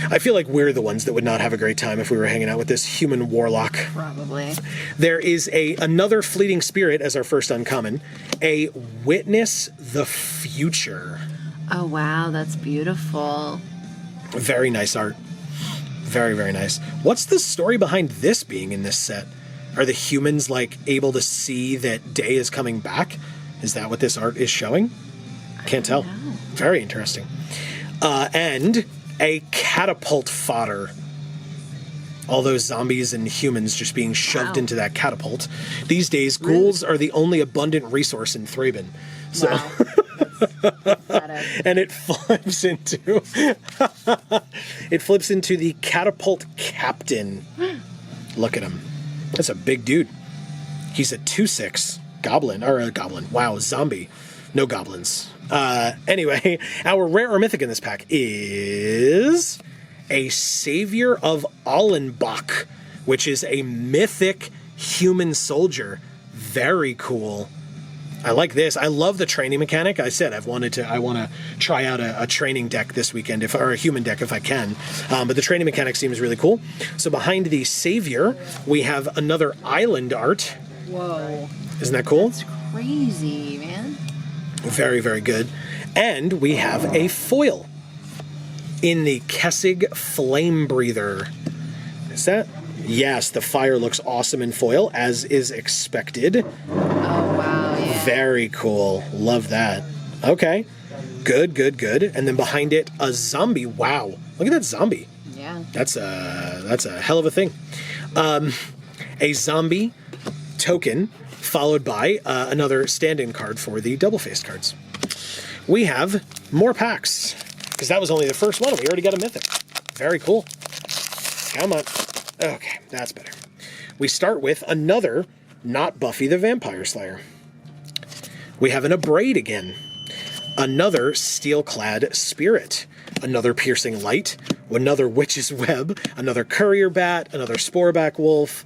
I feel like we're the ones that would not have a great time if we were hanging out with this human warlock. Probably. There is another Fleeting Spirit as our first uncommon. A Witness the Future. Oh, wow. That's beautiful. Very nice art. Very, very nice. What's the story behind this being in this set? Are the humans, like, able to see that day is coming back? Is that what this art is showing? Can't tell. know. Very interesting. And A catapult fodder. All those zombies and humans just being shoved into that catapult. These days, ghouls are the only abundant resource in Thraben. So, and it flips into the catapult captain. Look at him. That's a big dude. He's a 2/6 goblin, or a goblin. Wow, zombie. No goblins. Anyway, our rare or mythic in this pack is a Savior of Allenbach, which is a mythic human soldier. Very cool. I like this. I love the training mechanic. I said I want to try out a training deck this weekend, or a human deck if I can. But the training mechanic seems really cool. So behind the Savior, we have another island art. Whoa. Isn't that cool? That's crazy, man. Very, very good. And we have a foil in the Kessig Flame Breather. Is that? Yes, the fire looks awesome in foil, as is expected. Oh, wow, yeah. Very cool. Love that. Okay. Good, good, good. And then behind it, a zombie. Wow. Look at that zombie. Yeah. That's a hell of a thing. A zombie token, followed by another stand-in card for the double-faced cards. We have more packs, because that was only the first one. We already got a mythic. Very cool. Come on. Okay, that's better. We start with another not Buffy the Vampire Slayer. We have an Abrade again. Another Steel-clad Spirit. Another Piercing Light. Another Witch's Web. Another Courier Bat. Another Sporeback Wolf.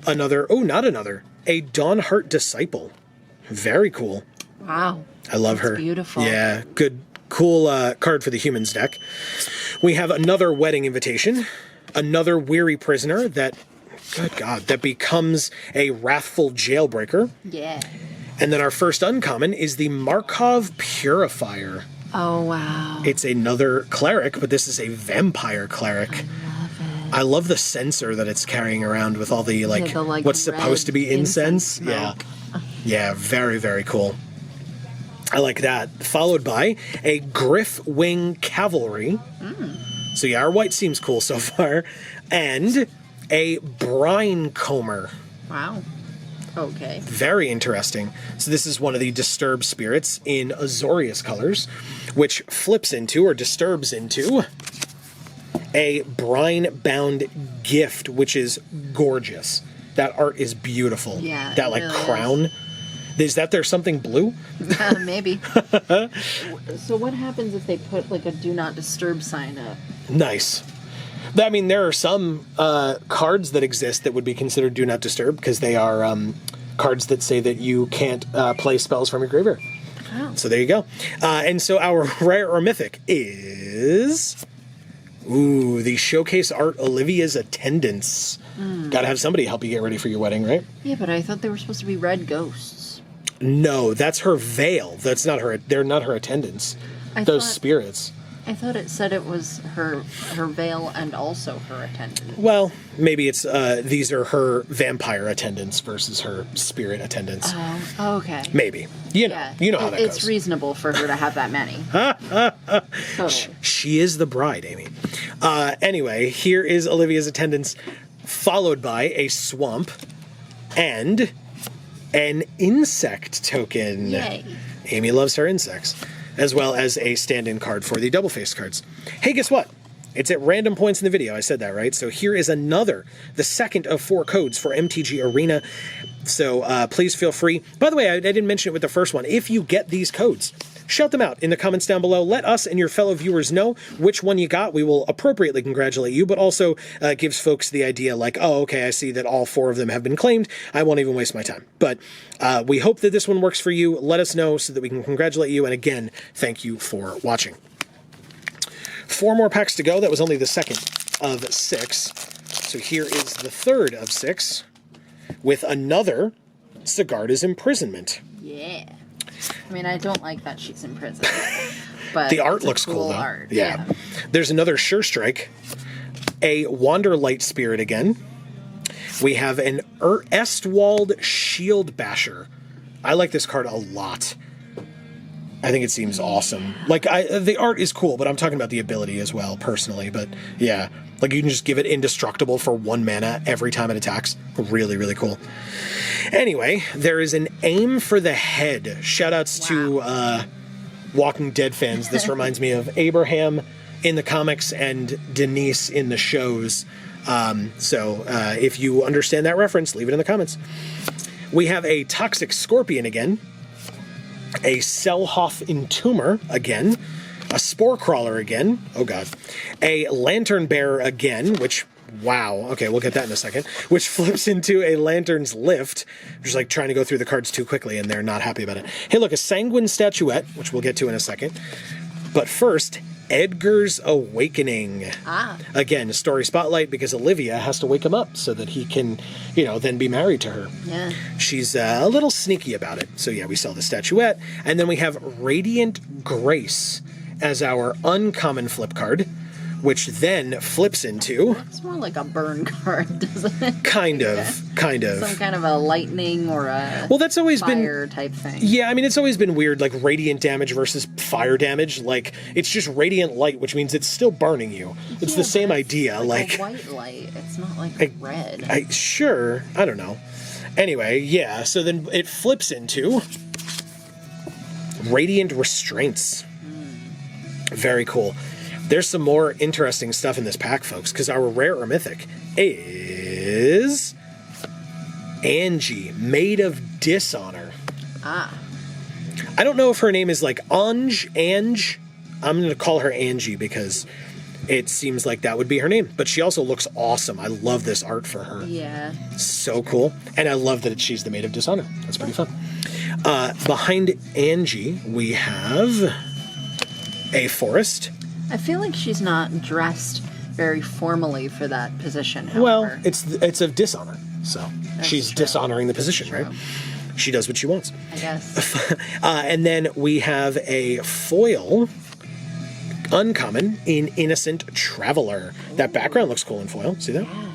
Another, a Dawnheart Disciple. Very cool. Wow. I love her. Beautiful. Yeah, good, cool card for the humans deck. We have another Wedding Invitation, another Weary Prisoner that, good God, that becomes a Wrathful Jailbreaker. Yeah. And then our first uncommon is the Markov Purifier. Oh, wow. It's another cleric, but this is a vampire cleric. I love the censer that it's carrying around with all the, what's supposed to be incense. Yeah. Yeah, very, very cool. I like that. Followed by a Griff Wing Cavalry. So yeah, our white seems cool so far. And a Brine Comber. Wow. Okay. Very interesting. So this is one of the Disturbed spirits in Azorius colors, which flips into, or disturbs into, a Brine-bound Gift, which is gorgeous. That art is beautiful. Yeah, that really crown. Is that there something blue? Maybe. So what happens if they put a do not disturb sign up? Nice. I mean, there are some cards that exist that would be considered do not disturb because they are cards that say that you can't play spells from your graveyard. Oh. So there you go. And so our rare or mythic is... Ooh, the showcase art Olivia's Attendants. Gotta have somebody help you get ready for your wedding, right? Yeah, but I thought they were supposed to be red ghosts. No, that's her veil. That's not her. They're not her attendants. Those spirits. I thought it said it was her veil and also her attendant. Well, maybe it's these are her vampire attendants versus her spirit attendants. Oh, okay. Maybe. You know how that goes. It's reasonable for her to have that many. Totally. She is the bride, Amy. Anyway, here is Olivia's Attendants, followed by a swamp and an insect token. Yay. Amy loves her insects. As well as a stand-in card for the double-faced cards. Hey, guess what? It's at random points in the video. I said that, right? So here is the second of 4 codes for MTG Arena. So please feel free. By the way, I didn't mention it with the first one. If you get these codes, shout them out in the comments down below. Let us and your fellow viewers know which one you got. We will appropriately congratulate you, but also gives folks the idea oh, okay, I see that all 4 of them have been claimed. I won't even waste my time. But we hope that this one works for you. Let us know so that we can congratulate you. And again, thank you for watching. 4 more packs to go. That was only the second of 6. So here is the third of 6 with another Sigarda's Imprisonment. Yeah. I mean, I don't like that she's in prison, but the art looks cool, though. Art. Yeah. There's another Sure Strike, a Wanderlight Spirit again. We have an Estwald Shield Basher. I like this card a lot. I think it seems awesome. Like, the art is cool, but I'm talking about the ability as well, personally. But yeah, like you can just give it indestructible for 1 mana every time it attacks. Really, really cool. Anyway, there is an aim for the head. Shoutouts to Walking Dead fans. This reminds me of Abraham in the comics and Denise in the shows. So if you understand that reference, leave it in the comments. We have a Toxic Scorpion again. A Selhoff Entomber again, a Spore Crawler again, oh god, a Lantern Bearer again, which, wow, okay, we'll get that in a second, which flips into a Lantern's Lift, just like trying to go through the cards too quickly, and they're not happy about it. Hey, look, a Sanguine Statuette, which we'll get to in a second, but first, Edgar's Awakening. Again, story spotlight because Olivia has to wake him up so that he can, then be married to her. Yeah. She's a little sneaky about it. So yeah, we saw the statuette. And then we have Radiant Grace as our uncommon flip card, which then flips into... It's more like a burn card, doesn't it? Kind of. Some kind of a lightning or a that's always fire type thing. Yeah, I mean, it's always been weird, like radiant damage versus fire damage. Like, it's just radiant light, which means it's still burning you. It's the same idea. Like a white light. It's not like red. Sure. I don't know. Anyway, yeah, so then it flips into Radiant Restraints. Very cool. There's some more interesting stuff in this pack, folks, because our rare or mythic is Angie, Maid of Dishonor. I don't know if her name is like Ange. I'm going to call her Angie because it seems like that would be her name. But she also looks awesome. I love this art for her. Yeah. So cool. And I love that she's the Maid of Dishonor. That's pretty fun. Behind Angie, we have a Forest. I feel like she's not dressed very formally for that position, however. Well, it's of dishonor, so she's dishonoring the position, right? She does what she wants. I guess. And then we have a foil uncommon in Innocent Traveler. That background looks cool in foil. See that? Yeah.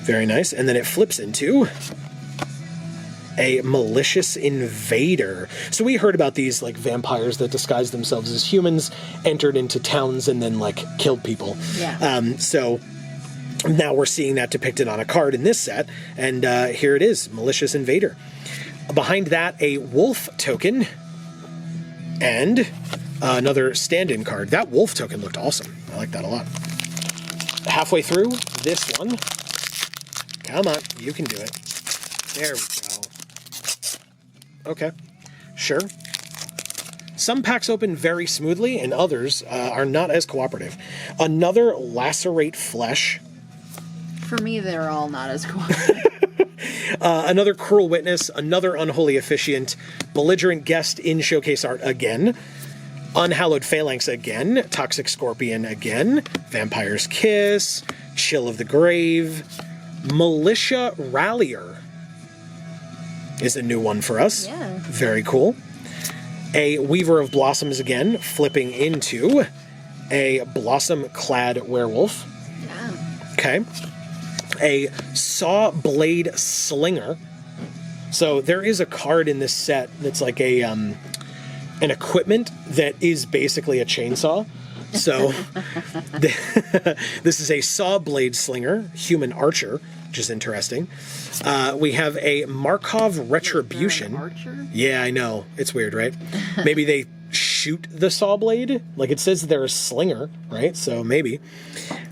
Very nice. And then it flips into a Malicious Invader. So we heard about these like vampires that disguised themselves as humans, entered into towns, and then like killed people. Yeah. So now we're seeing that depicted on a card in this set, and here it is, Malicious Invader. Behind that, a Wolf token, and another stand-in card. That Wolf token looked awesome. I like that a lot. Halfway through this one. Come on, you can do it. There we go. Okay, sure. Some packs open very smoothly, and others are not as cooperative. Another Lacerate Flesh. For me, they're all not as cooperative. Another Cruel Witness, another Unholy Officiant, Belligerent Guest in Showcase Art again, Unhallowed Phalanx again, Toxic Scorpion again, Vampire's Kiss, Chill of the Grave, Militia Rallier is a new one for us. Yeah. Very cool. A Weaver of Blossoms again, flipping into a Blossom-clad Werewolf. Yeah. Okay. A Saw Blade Slinger. So there is a card in this set that's like a an equipment that is basically a chainsaw. So this is a Saw Blade Slinger, Human Archer, which is interesting. We have a Markov Retribution. Archer? Yeah, I know. It's weird, right? Maybe they shoot the saw blade. Like it says they're a slinger, right? So maybe.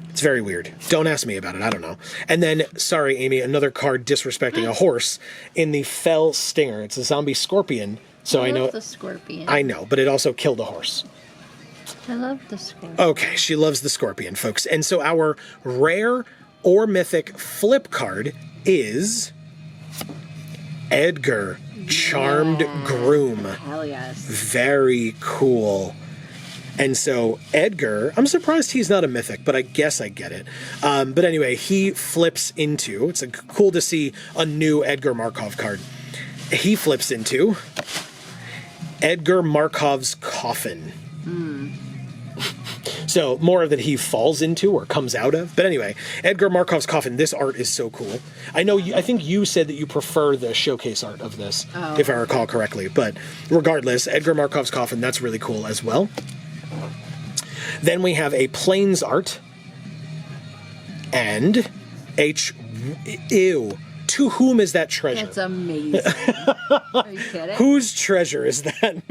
It's very weird. Don't ask me about it. I don't know. And then, sorry, Amy, another card disrespecting a horse in the Fell Stinger. It's a zombie scorpion. So I know the scorpion. I know, but it also killed a horse. I love the scorpion. Okay, she loves the scorpion, folks. And so our rare or mythic flip card is Edgar, Charmed Groom. Hell yes. Very cool. And so Edgar, I'm surprised he's not a mythic, but I guess I get it. But anyway, he flips into, it's cool to see a new Edgar Markov card. He flips into Edgar Markov's Coffin. So more that he falls into or comes out of. But anyway, Edgar Markov's Coffin, this art is so cool. I know, I think you said that you prefer the showcase art of this, if I recall correctly. But regardless, Edgar Markov's Coffin, that's really cool as well. Then we have a Plains art. And ew. To whom is that treasure? It's amazing. Are you kidding? Whose treasure is that?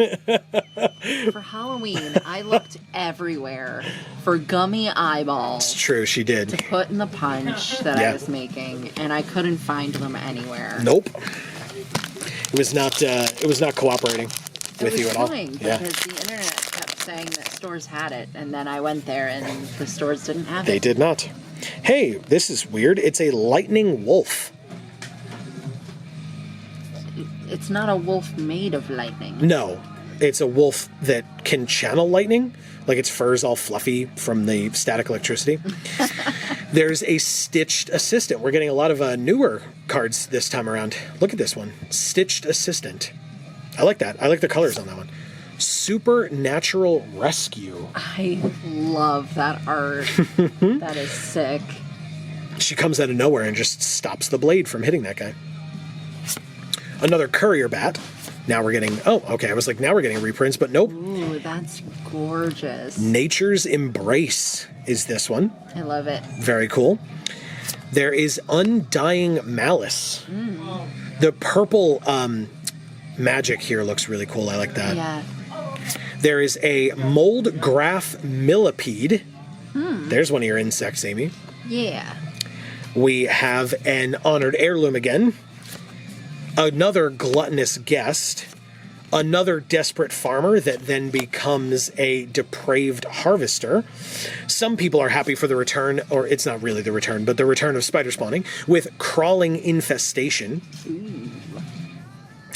For Halloween, I looked everywhere for gummy eyeballs. It's true, she did. To put in the punch that I was making, and I couldn't find them anywhere. Nope. It was not cooperating with you at all. Because the internet kept saying that stores had it, and then I went there and the stores didn't have it. They did not. Hey, this is weird. It's a lightning wolf. It's not a wolf made of lightning. No, it's a wolf that can channel lightning. Like its fur's all fluffy from the static electricity. There's a Stitched Assistant. We're getting a lot of newer cards this time around. Look at this one. Stitched Assistant. I like that. I like the colors on that one. Supernatural Rescue. I love that art. That is sick. She comes out of nowhere and just stops the blade from hitting that guy. Another Courier Bat. Now we're getting... Oh, okay. I was like, now we're getting reprints, but nope. Ooh, that's gorgeous. Nature's Embrace is this one. I love it. Very cool. There is Undying Malice. The purple magic here looks really cool. I like that. Yeah. There is a Mold Graph Millipede. There's one of your insects, Amy. Yeah. We have an Honored Heirloom again. Another Gluttonous Guest. Another Desperate Farmer that then becomes a Depraved Harvester. Some people are happy for the return, or it's not really the return, but the return of Spider Spawning with Crawling Infestation.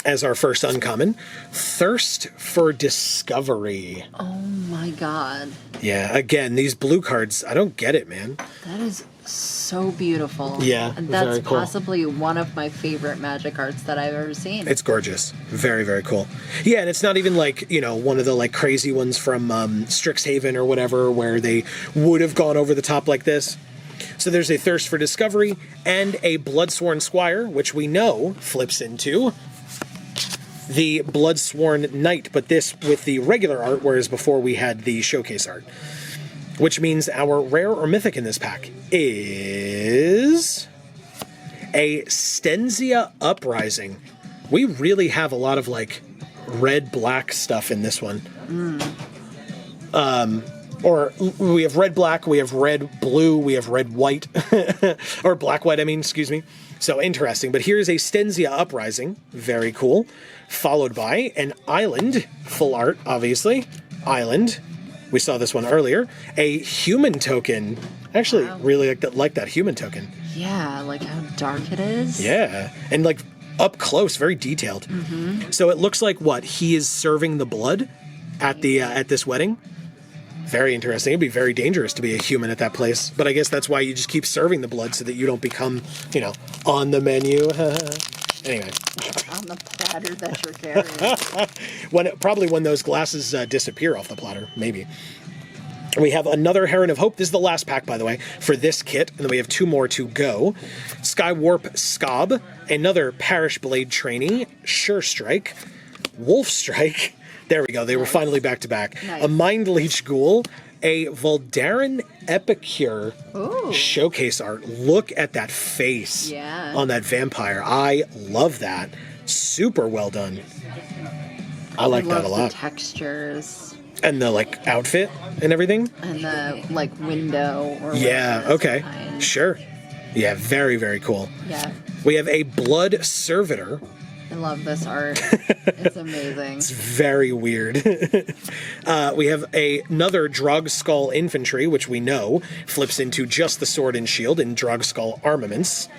As our first uncommon. Thirst for Discovery. Oh my god. Yeah, again, these blue cards, I don't get it, man. That is so beautiful. Yeah, and that's very cool. possibly one of my favorite magic arts that I've ever seen. It's gorgeous. Very, very cool. Yeah, and it's not even like, you know, one of the like crazy ones from Strixhaven or whatever where they would have gone over the top like this. So there's a Thirst for Discovery and a Bloodsworn Squire, which we know flips into the Bloodsworn Knight, but this with the regular art, whereas before we had the showcase art. Which means our rare or mythic in this pack is a Stenzia Uprising. We really have a lot of like red-black stuff in this one. Or we have red-black, we have red-blue, we have red-white, or black-white, I mean, excuse me. So interesting. But here's a Stenzia Uprising, very cool, followed by an Island, full art, obviously, Island. We saw this one earlier. A Human Token. I actually really like that Human Token. Yeah, like how dark it is. Yeah, and like up close, very detailed. So it looks like what? He is serving the blood at the at this wedding. Very interesting. It'd be very dangerous to be a human at that place. But I guess that's why you just keep serving the blood so that you don't become, you know, on the menu. Anyway. On the platter that you're carrying. Probably when those glasses disappear off the platter, maybe. We have another Heron of Hope. This is the last pack, by the way, for this kit. And then we have two more to go. Skywarp Scob, another Parish Blade Trainee, Sure Strike, Wolf Strike. There we go. They were finally back to back. Nice. A Mind Leech Ghoul, a Voldarin Epicure showcase art. Look at that face on that vampire. I love that. Super well done. I like that a lot. The textures. And the like outfit and everything. And the like window. Or yeah. Okay. Sure. Yeah. Very, very cool. Yeah. We have a Blood Servitor. I love this art. It's amazing. It's very weird. We have another Drogskull Infantry, which we know flips into just the Sword and Shield in Drogskull Armaments.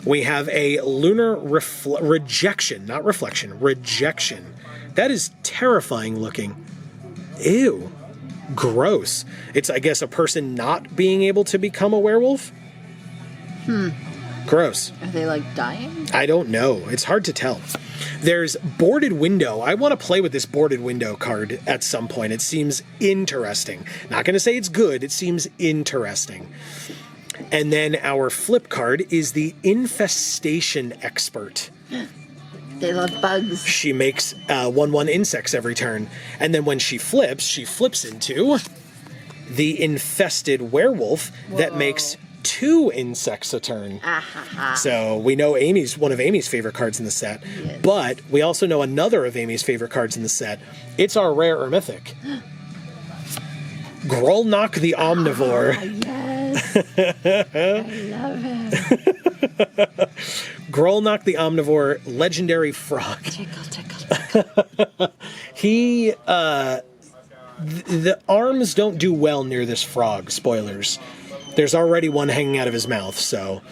We have a Lunar Rejection, not Reflection, Rejection. That is terrifying looking. Ew. Gross. It's, I guess, a person not being able to become a werewolf? Gross. Are they like dying? I don't know. It's hard to tell. There's Boarded Window. I want to play with this Boarded Window card at some point. It seems interesting. Not going to say it's good. It seems interesting. And then our flip card is the Infestation Expert. They love bugs. She makes 1/1 insects every turn. And then when she flips into the Infested Werewolf that makes 2 insects a turn. So we know one of Amy's favorite cards in the set, but we also know another of Amy's favorite cards in the set. It's our rare or mythic. Garlock the Omnivore. Yes. I love him. Garlock the Omnivore, legendary frog. Tickle. He, the arms don't do well near this frog, spoilers. There's already one hanging out of his mouth, so...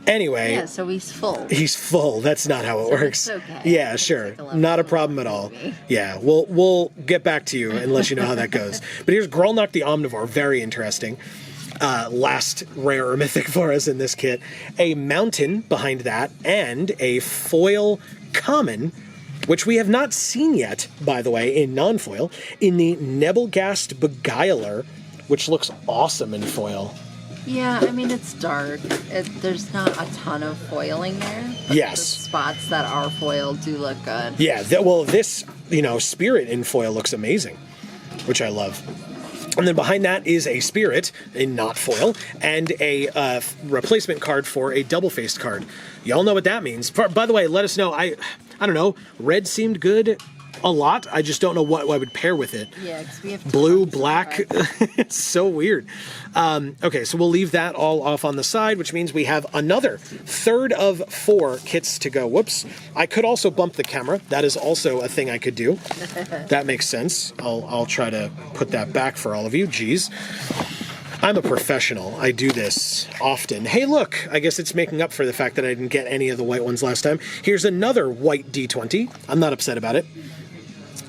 Anyway... Yeah, so he's full. He's full. That's not how it works. It's okay. Yeah, sure. Not a problem at all. Yeah, we'll get back to you and let you know how that goes. But here's Garlock the Omnivore. Very interesting. Last rare or mythic for us in this kit. A mountain behind that, and a foil common, which we have not seen yet, by the way, in non-foil, in the Nebelgast Beguiler, which looks awesome in foil. Yeah, I mean, it's dark. There's not a ton of foiling there. Yes. The spots that are foiled do look good. Yeah, this, spirit in foil looks amazing, which I love. And then behind that is a spirit in not foil and a replacement card for a double-faced card. Y'all know what that means. By the way, let us know. I don't know. Red seemed good a lot. I just don't know what I would pair with it. Yeah, because we have blue, black. It's so weird. Okay, so we'll leave that all off on the side, which means we have another third of 4 kits to go. Whoops. I could also bump the camera. That is also a thing I could do. That makes sense. I'll try to put that back for all of you. Jeez. I'm a professional. I do this often. Hey, look, I guess it's making up for the fact that I didn't get any of the white ones last time. Here's another white D20. I'm not upset about it.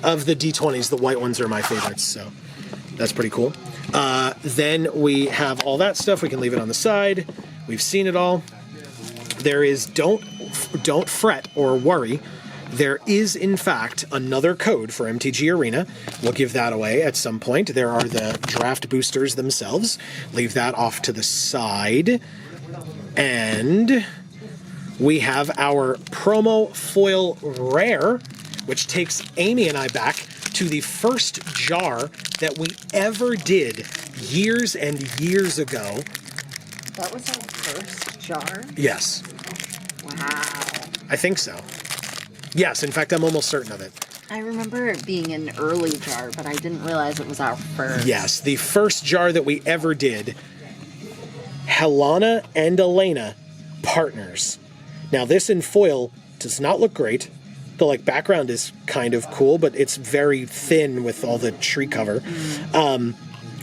Of the D20s, the white ones are my favorites, so that's pretty cool. Then we have all that stuff. We can leave it on the side. We've seen it all. There is don't fret or worry. There is, in fact, another code for MTG Arena. We'll give that away at some point. There are the draft boosters themselves. Leave that off to the side. And we have our promo foil rare, which takes Amy and I back to the first jar that we ever did years and years ago. That was our first jar? Yes. Wow. I think so. Yes, in fact, I'm almost certain of it. I remember it being an early jar, but I didn't realize it was our first. Yes, the first jar that we ever did, Helena and Elena, partners. Now, this in foil does not look great. The background is kind of cool, but it's very thin with all the tree cover.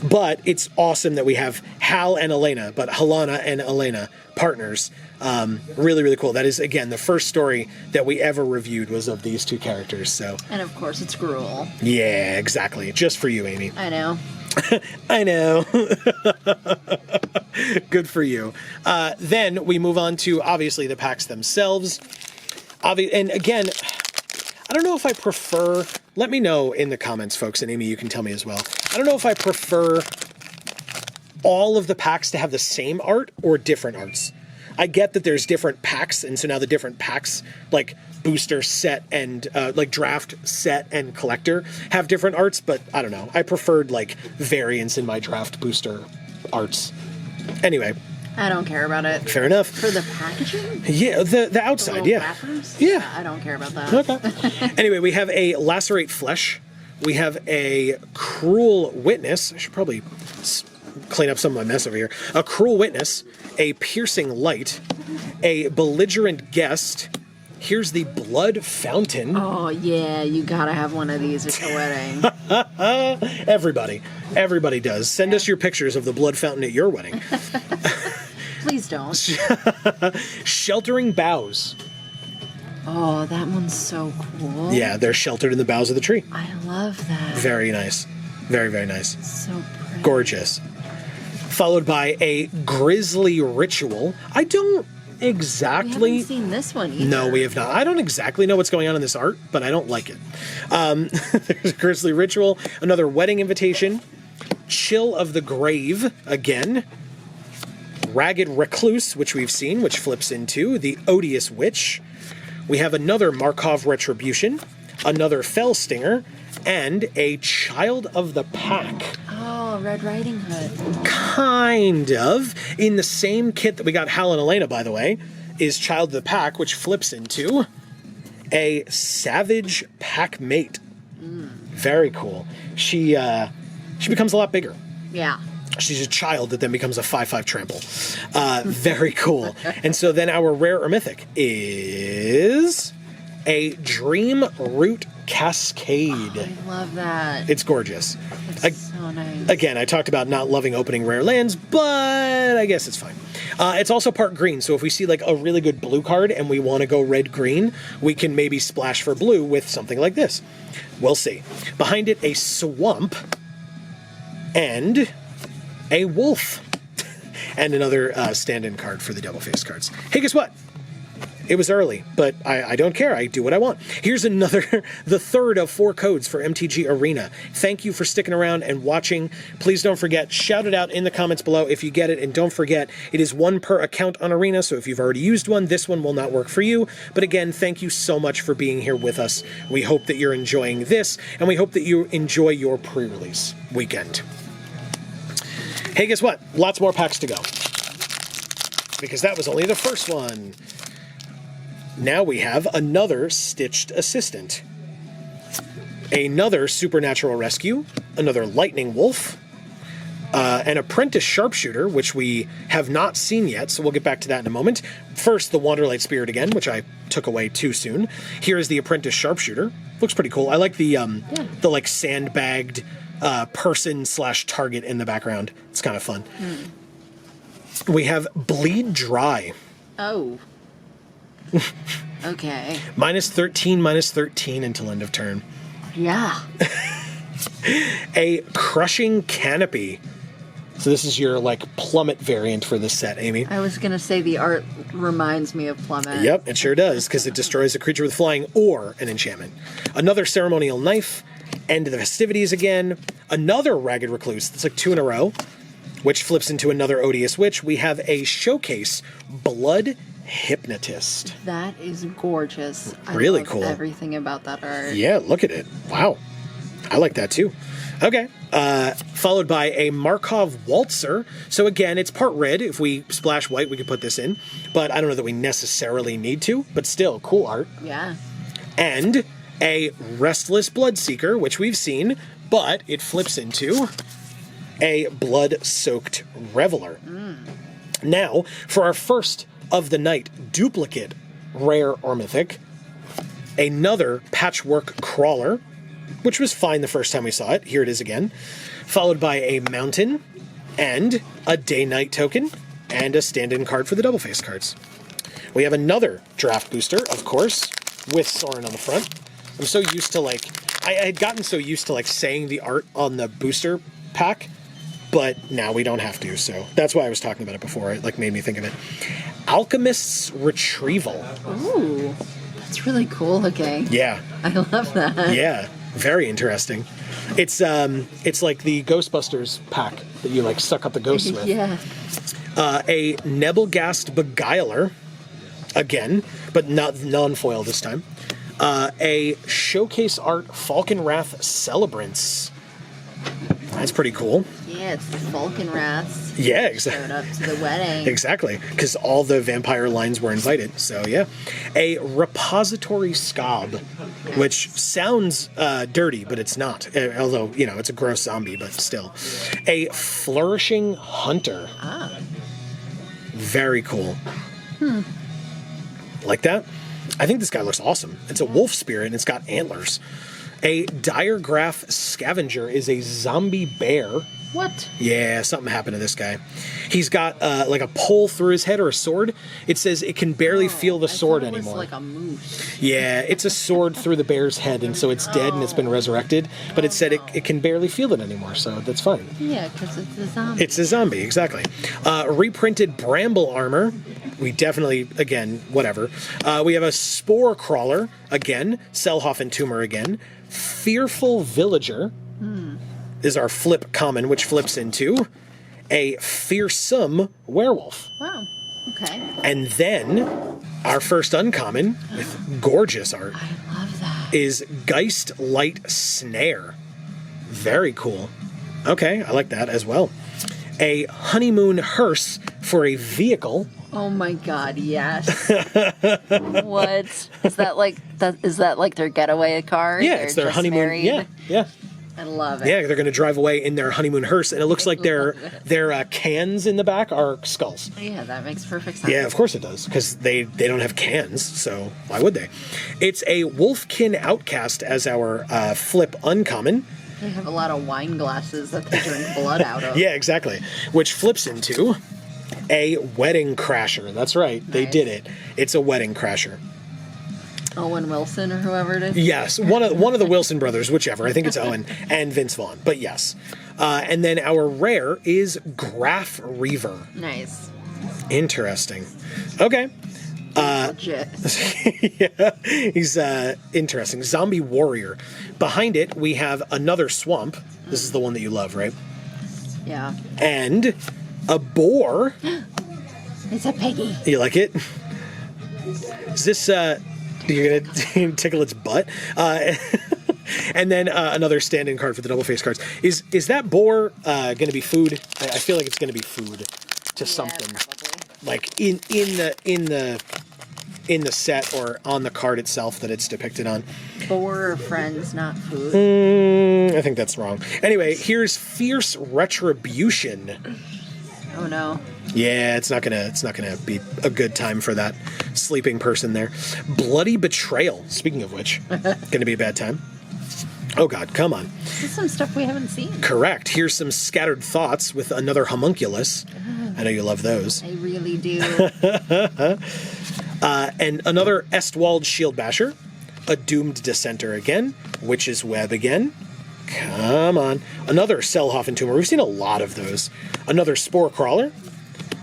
But it's awesome that we have Hal and Elena, but Helena and Elena, partners. Really, really cool. That is, again, the first story that we ever reviewed was of these two characters. So, and of course, it's Gruel. Yeah, exactly. Just for you, Amy. I know. I know. Good for you. Then we move on to, obviously, the packs themselves. And again, I don't know if I prefer... Let me know in the comments, folks, and Amy, you can tell me as well. I don't know if I prefer all of the packs to have the same art or different arts. I get that there's different packs, and so now the different packs, like booster set and draft set and collector, have different arts, but I don't know. I preferred variants in my draft booster arts. Anyway. I don't care about it. Fair enough. For the packaging? Yeah, the outside, the yeah. Wrappers? Yeah. I don't care about that. Okay. Anyway, we have a Lacerate Flesh. We have a Cruel Witness. I should probably clean up some of my mess over here. A Cruel Witness, a Piercing Light, a Belligerent Guest. Here's the Blood Fountain. Oh, yeah, you gotta have one of these at your wedding. Everybody does. Send us your pictures of the Blood Fountain at your wedding. Please don't. Sheltering Boughs. Oh, that one's so cool. Yeah, they're sheltered in the boughs of the tree. I love that. Very nice. Very, very nice. So pretty. Gorgeous. Followed by a Grisly Ritual. I don't We exactly... haven't seen this one either. No, we have not. I don't exactly know what's going on in this art, but I don't like it. There's a Grisly Ritual, another Wedding Invitation, Chill of the Grave, again, Ragged Recluse, which we've seen, which flips into the Odious Witch. We have another Markov Retribution, another Fell Stinger, and a Child of the Pack. Oh, Red Riding Hood. Kind of. In the same kit that we got Hal and Elena, by the way, is Child of the Pack, which flips into a Savage Pack Mate. Very cool. She becomes a lot bigger. Yeah. She's a child that then becomes a 5/5 trample. Very cool. And so then our rare or mythic is a Dream Root Cascade. Oh, I love that. It's gorgeous. It's so nice. Again, I talked about not loving opening rare lands, but I guess it's fine. It's also part green, so if we see like a really good blue card and we want to go red-green, we can maybe splash for blue with something like this. We'll see. Behind it, a Swamp and a Wolf. And another stand-in card for the double-face cards. Hey, guess what? It was early, but I don't care. I do what I want. Here's another, the third of 4 codes for MTG Arena. Thank you for sticking around and watching. Please don't forget, shout it out in the comments below if you get it. And don't forget, it is 1 per account on Arena, so if you've already used one, this one will not work for you. But again, thank you so much for being here with us. We hope that you're enjoying this, and we hope that you enjoy your pre-release weekend. Hey, guess what? Lots more packs to go. Because that was only the first one. Now we have another Stitched Assistant, another Supernatural Rescue, another Lightning Wolf, an Apprentice Sharpshooter, which we have not seen yet, so we'll get back to that in a moment. First, the Wanderlight Spirit again, which I took away too soon. Here is the Apprentice Sharpshooter. Looks pretty cool. I like the like sandbagged person/target in the background. It's kind of fun. We have Bleed Dry. Oh. Okay. -13 until end of turn. Yeah. A Crushing Canopy. So this is your like plummet variant for this set, Amy. I was gonna say the art reminds me of Plummet. Yep, it sure does, because it destroys a creature with flying or an enchantment. Another Ceremonial Knife. End of the Festivities again. Another Ragged Recluse. That's like 2 in a row, which flips into another Odious Witch. We have a Showcase Blood Hypnotist. That is gorgeous. Really I love cool. Everything about that art. Yeah, look at it. Wow. I like that too. Okay. Followed by a Markov Waltzer. So again, it's part red. If we splash white, we could put this in. But I don't know that we necessarily need to. But still, cool art. Yeah. And a Restless Bloodseeker, which we've seen, but it flips into a Blood-Soaked Reveler. Now, for our first of the night duplicate rare or mythic, another Patchwork Crawler, which was fine the first time we saw it. Here it is again. Followed by a Mountain and a Day-Night token and a stand-in card for the double face cards. We have another draft booster, of course, with Sorin on the front. I'm so used to like, I had gotten so used to like saying the art on the booster pack, but now we don't have to, so that's why I was talking about it before. It like made me think of it. Alchemist's Retrieval. Ooh, that's really cool looking. Yeah. I love that. Yeah, very interesting. It's like the Ghostbusters pack that you like suck up the ghosts with. Yeah. A Nebelgast Beguiler, again, but not non-foil this time. A Showcase Art Falconwrath Celebrants. That's pretty cool. Yeah, it's the Falconwraths. Yeah, exactly. Showed up to the wedding. Exactly, because all the vampire lines were invited. So yeah, a Repository Scob, which sounds dirty, but it's not. Although you know it's a gross zombie, but still. A Flourishing Hunter. Ah. Very cool. Like that? I think this guy looks awesome. It's a wolf spirit and it's got antlers. A Diregraph Scavenger is a zombie bear. What? Yeah, something happened to this guy. He's got like a pole through his head or a sword. It says it can barely feel the sword I thought it anymore. was like a moose. Yeah, it's a sword through the bear's head, and so it's dead and it's been resurrected. But it said it can barely feel it anymore, so that's fine. Yeah, because it's a zombie. It's a zombie, exactly. Reprinted Bramble armor. We definitely, again, whatever. We have a Spore Crawler, again. Selhoff Tumor again. Fearful Villager is our flip common, which flips into a Fearsome Werewolf. Wow. Okay. And then our first uncommon, with gorgeous art, I love that. is Geist Light Snare. Very cool. Okay, I like that as well. A Honeymoon Hearse for a vehicle. Oh my god, yes. What? Is that like their getaway car? Yeah, They're it's their just honeymoon. married? Yeah. I love it. Yeah, they're going to drive away in their honeymoon hearse, and it looks like their cans in the back are skulls. Yeah, that makes perfect sense. Yeah, of course it does, because they don't have cans, so why would they? It's a Wolfkin Outcast as our flip uncommon. They have a lot of wine glasses that they drink blood out of. Yeah, exactly. Which flips into a Wedding Crasher. That's right, they Nice. did it. It's a Wedding Crasher. Owen Wilson or whoever it is. Yes, one of the Wilson brothers, whichever. I think it's Owen and Vince Vaughn, but yes. And then our rare is Graph Reaver. Nice. Interesting. Okay. Legit. Yeah, he's interesting. Zombie Warrior. Behind it, we have another swamp. This is the one that you love, right? Yeah. And a boar. It's a piggy. You like it? Is this, you're gonna tickle its butt? And then another stand-in card for the double face cards. Is that boar gonna be food? I feel like it's gonna be food to something. Probably. Like in the set or on the card itself that it's depicted on. Boar or friends, not food. I think that's wrong. Anyway, here's Fierce Retribution. Oh no. Yeah, it's not gonna be a good time for that sleeping person there. Bloody Betrayal. Speaking of which, gonna be a bad time. Oh God, come on. This is some stuff we haven't seen. Correct. Here's some Scattered Thoughts with another homunculus. I know you love those. I really do. And another Estwald Shield Basher. A Doomed Dissenter again. Witch's Web again. Come on. Another Selhoff Tumor. We've seen a lot of those. Another Spore Crawler.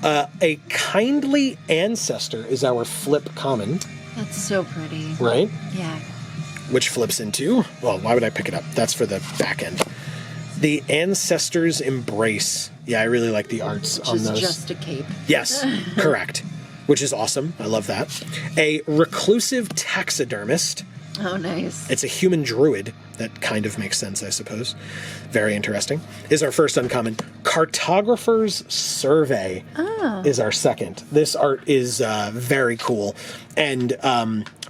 A Kindly Ancestor is our flip common. That's so pretty. Right? Yeah. Which flips into... Well, why would I pick it up? That's for the back end. The Ancestor's Embrace. Yeah, I really like the arts on Which is those. just a cape. Yes, correct. Which is awesome. I love that. A Reclusive Taxidermist. Oh, nice. It's a human druid. That kind of makes sense, I suppose. Very interesting. Is our first uncommon. Cartographer's Survey is our second. This art is very cool and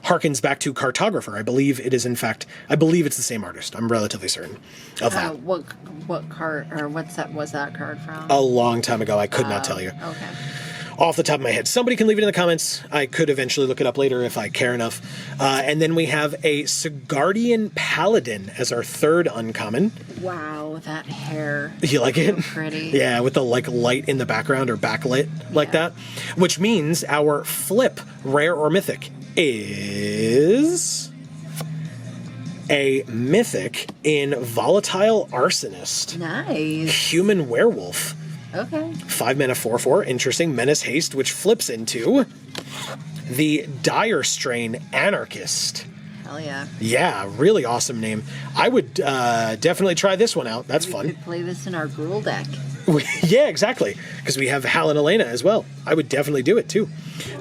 harkens back to Cartographer. I believe it is, in fact, it's the same artist. I'm relatively certain of that. What card, or was that card from? A long time ago. I could not tell you. Okay. Off the top of my head. Somebody can leave it in the comments. I could eventually look it up later if I care enough. And then we have a Sigardian Paladin as our third uncommon. Wow, that hair. You like it? So pretty. Yeah, with the light in the background or backlit like that. Which means our flip, rare or mythic, is a mythic in Volatile Arsonist. Nice. Human Werewolf. Okay. 5 mana 4/4, interesting. Menace Haste, which flips into the Dire Strain Anarchist. Hell yeah. Yeah, really awesome name. I would definitely try this one out. That's We fun. could play this in our Gruul deck. Yeah, exactly. Because we have Hal and Elena as well. I would definitely do it too.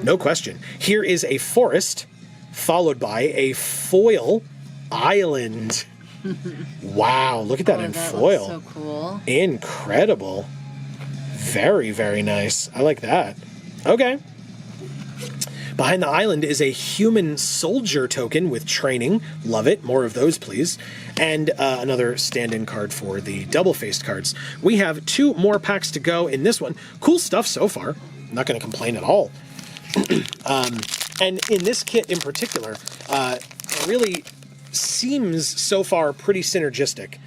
No question. Here is a forest, followed by a foil island. Wow, look at that in that foil. looks so cool. Incredible. Very, very nice. I like that. Okay. Behind the island is a human soldier token with training. Love it. More of those, please. And another stand-in card for the double-faced cards. We have 2 more packs to go in this one. Cool stuff so far. I'm not going to complain at all. And in this kit in particular, really seems so far pretty synergistic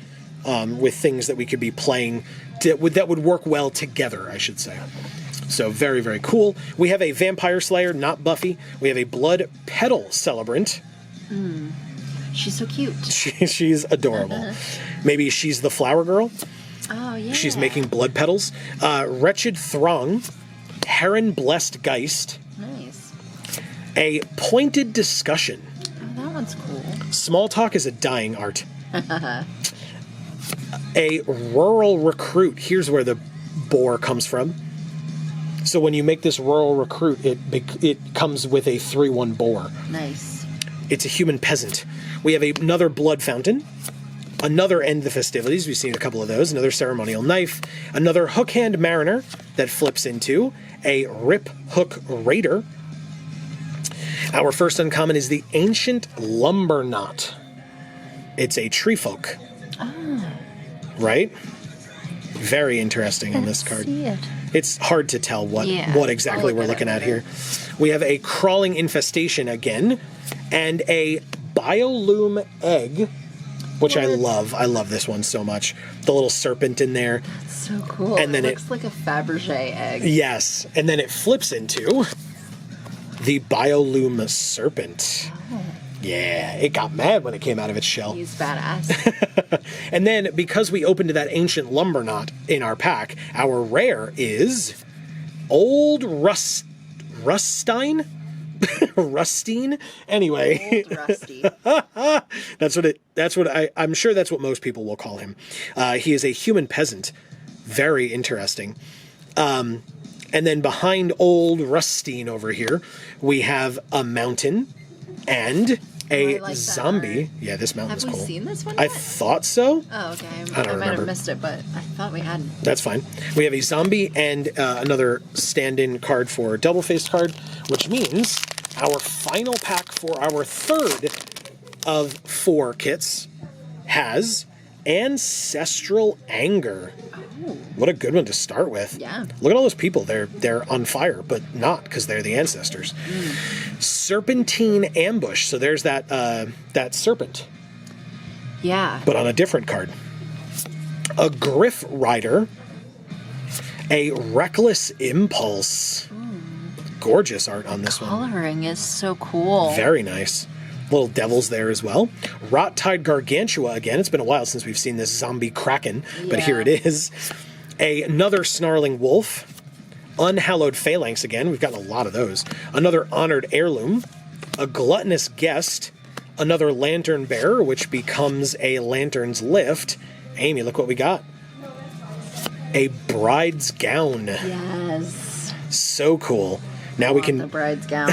with things that we could be playing that would work well together, I should say. So very, very cool. We have a Vampire Slayer, not Buffy. We have a Blood Petal Celebrant. She's so cute. She's adorable. Maybe she's the flower girl. Oh, yeah. She's making blood petals. Wretched Throng. Heron Blessed Geist. Nice. A Pointed Discussion. Oh, that one's cool. Small Talk is a dying art. A Rural Recruit. Here's where the boar comes from. So when you make this Rural Recruit, it comes with a 3/1 boar. Nice. It's a human peasant. We have another Blood Fountain. Another End the Festivities. We've seen a couple of those. Another Ceremonial Knife. Another Hookhand Mariner that flips into a Rip Hook Raider. Our first uncommon is the Ancient Lumber Knot. It's a tree folk. Oh. Right? Very interesting in this card. See it. It's hard to tell what exactly we're looking at here. We have a Crawling Infestation again, and a Biolume Egg, which I love. I love this one so much. The little serpent in there. So cool. And then it looks like a Fabergé egg. Yes. And then it flips into the Biolume Serpent. Oh. Yeah, it got mad when it came out of its shell. He's badass. And then, because we opened that Ancient Lumber Knot in our pack, our rare is Old Rustine? Rustine? Anyway. Old Rusty. I'm sure that's what most people will call him. He is a human peasant. Very interesting. And then behind Old Rustine over here, we have a mountain and a zombie. Art. Yeah, this mountain's cool. Have we seen this one I yet? thought so. Oh, okay. I don't might remember. have missed it, but I thought we hadn't. That's fine. We have a zombie and another stand-in card for double-faced card, which means our final pack for our third of 4 kits has Ancestral Anger. Oh. What a good one to start with. Yeah. Look at all those people. They're on fire, but not, because they're the ancestors. Serpentine Ambush. So there's that serpent. Yeah. But on a different card. A Griff Rider. A Reckless Impulse. Gorgeous art on this one. Coloring is so cool. Very nice. Little devils there as well. Rot-Tide Gargantua again. It's been a while since we've seen this zombie kraken, but here it is. Another Snarling Wolf. Unhallowed Phalanx again. We've gotten a lot of those. Another Honored Heirloom. A Gluttonous Guest. Another Lantern Bearer, which becomes a Lantern's Lift. Amy, look what we got. A Bride's Gown. Yes. So cool. Now we can the bride's gown.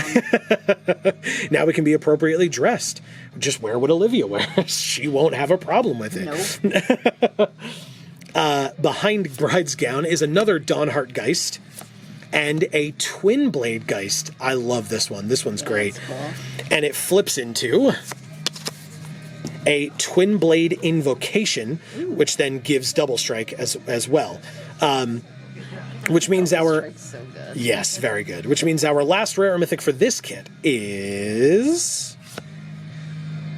now we can be appropriately dressed. Just wear what Olivia wears. She won't have a problem with it. Nope. Behind Bride's Gown is another Dawnheart Geist and a Twin Blade Geist. I love this one. This one's great. Cool. And it flips into a Twin Blade Invocation, which then gives Double Strike as well. Which means So good. Yes, very good. Which means our last rare mythic for this kit is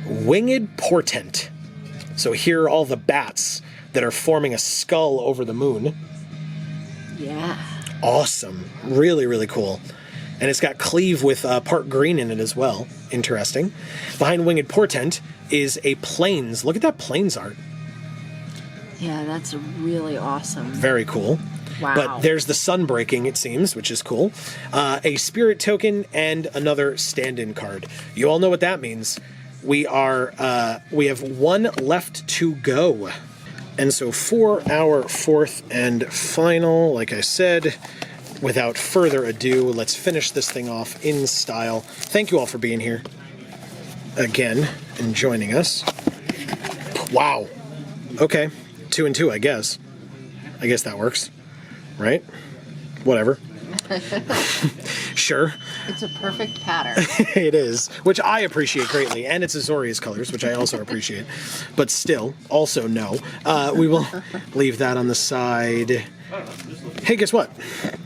Winged Portent. So here are all the bats that are forming a skull over the moon. Yeah. Awesome. Really, really cool. And it's got Cleave with part green in it as well. Interesting. Behind Winged Portent is a Plains. Look at that Plains art. Yeah, that's really awesome. Very cool. Wow. But there's the sun breaking, it seems, which is cool. A Spirit Token and another stand-in card. You all know what that means. We have 1 left to go. And so for our 4th and final, like I said, without further ado, let's finish this thing off in style. Thank you all for being here again and joining us. Wow. Okay. 2 and 2, I guess. I guess that works. Right? Whatever. Sure. It's a perfect pattern. It is, which I appreciate greatly, and it's Azorius colors, which I also appreciate. But still, also no. We will leave that on the side. Hey, guess what?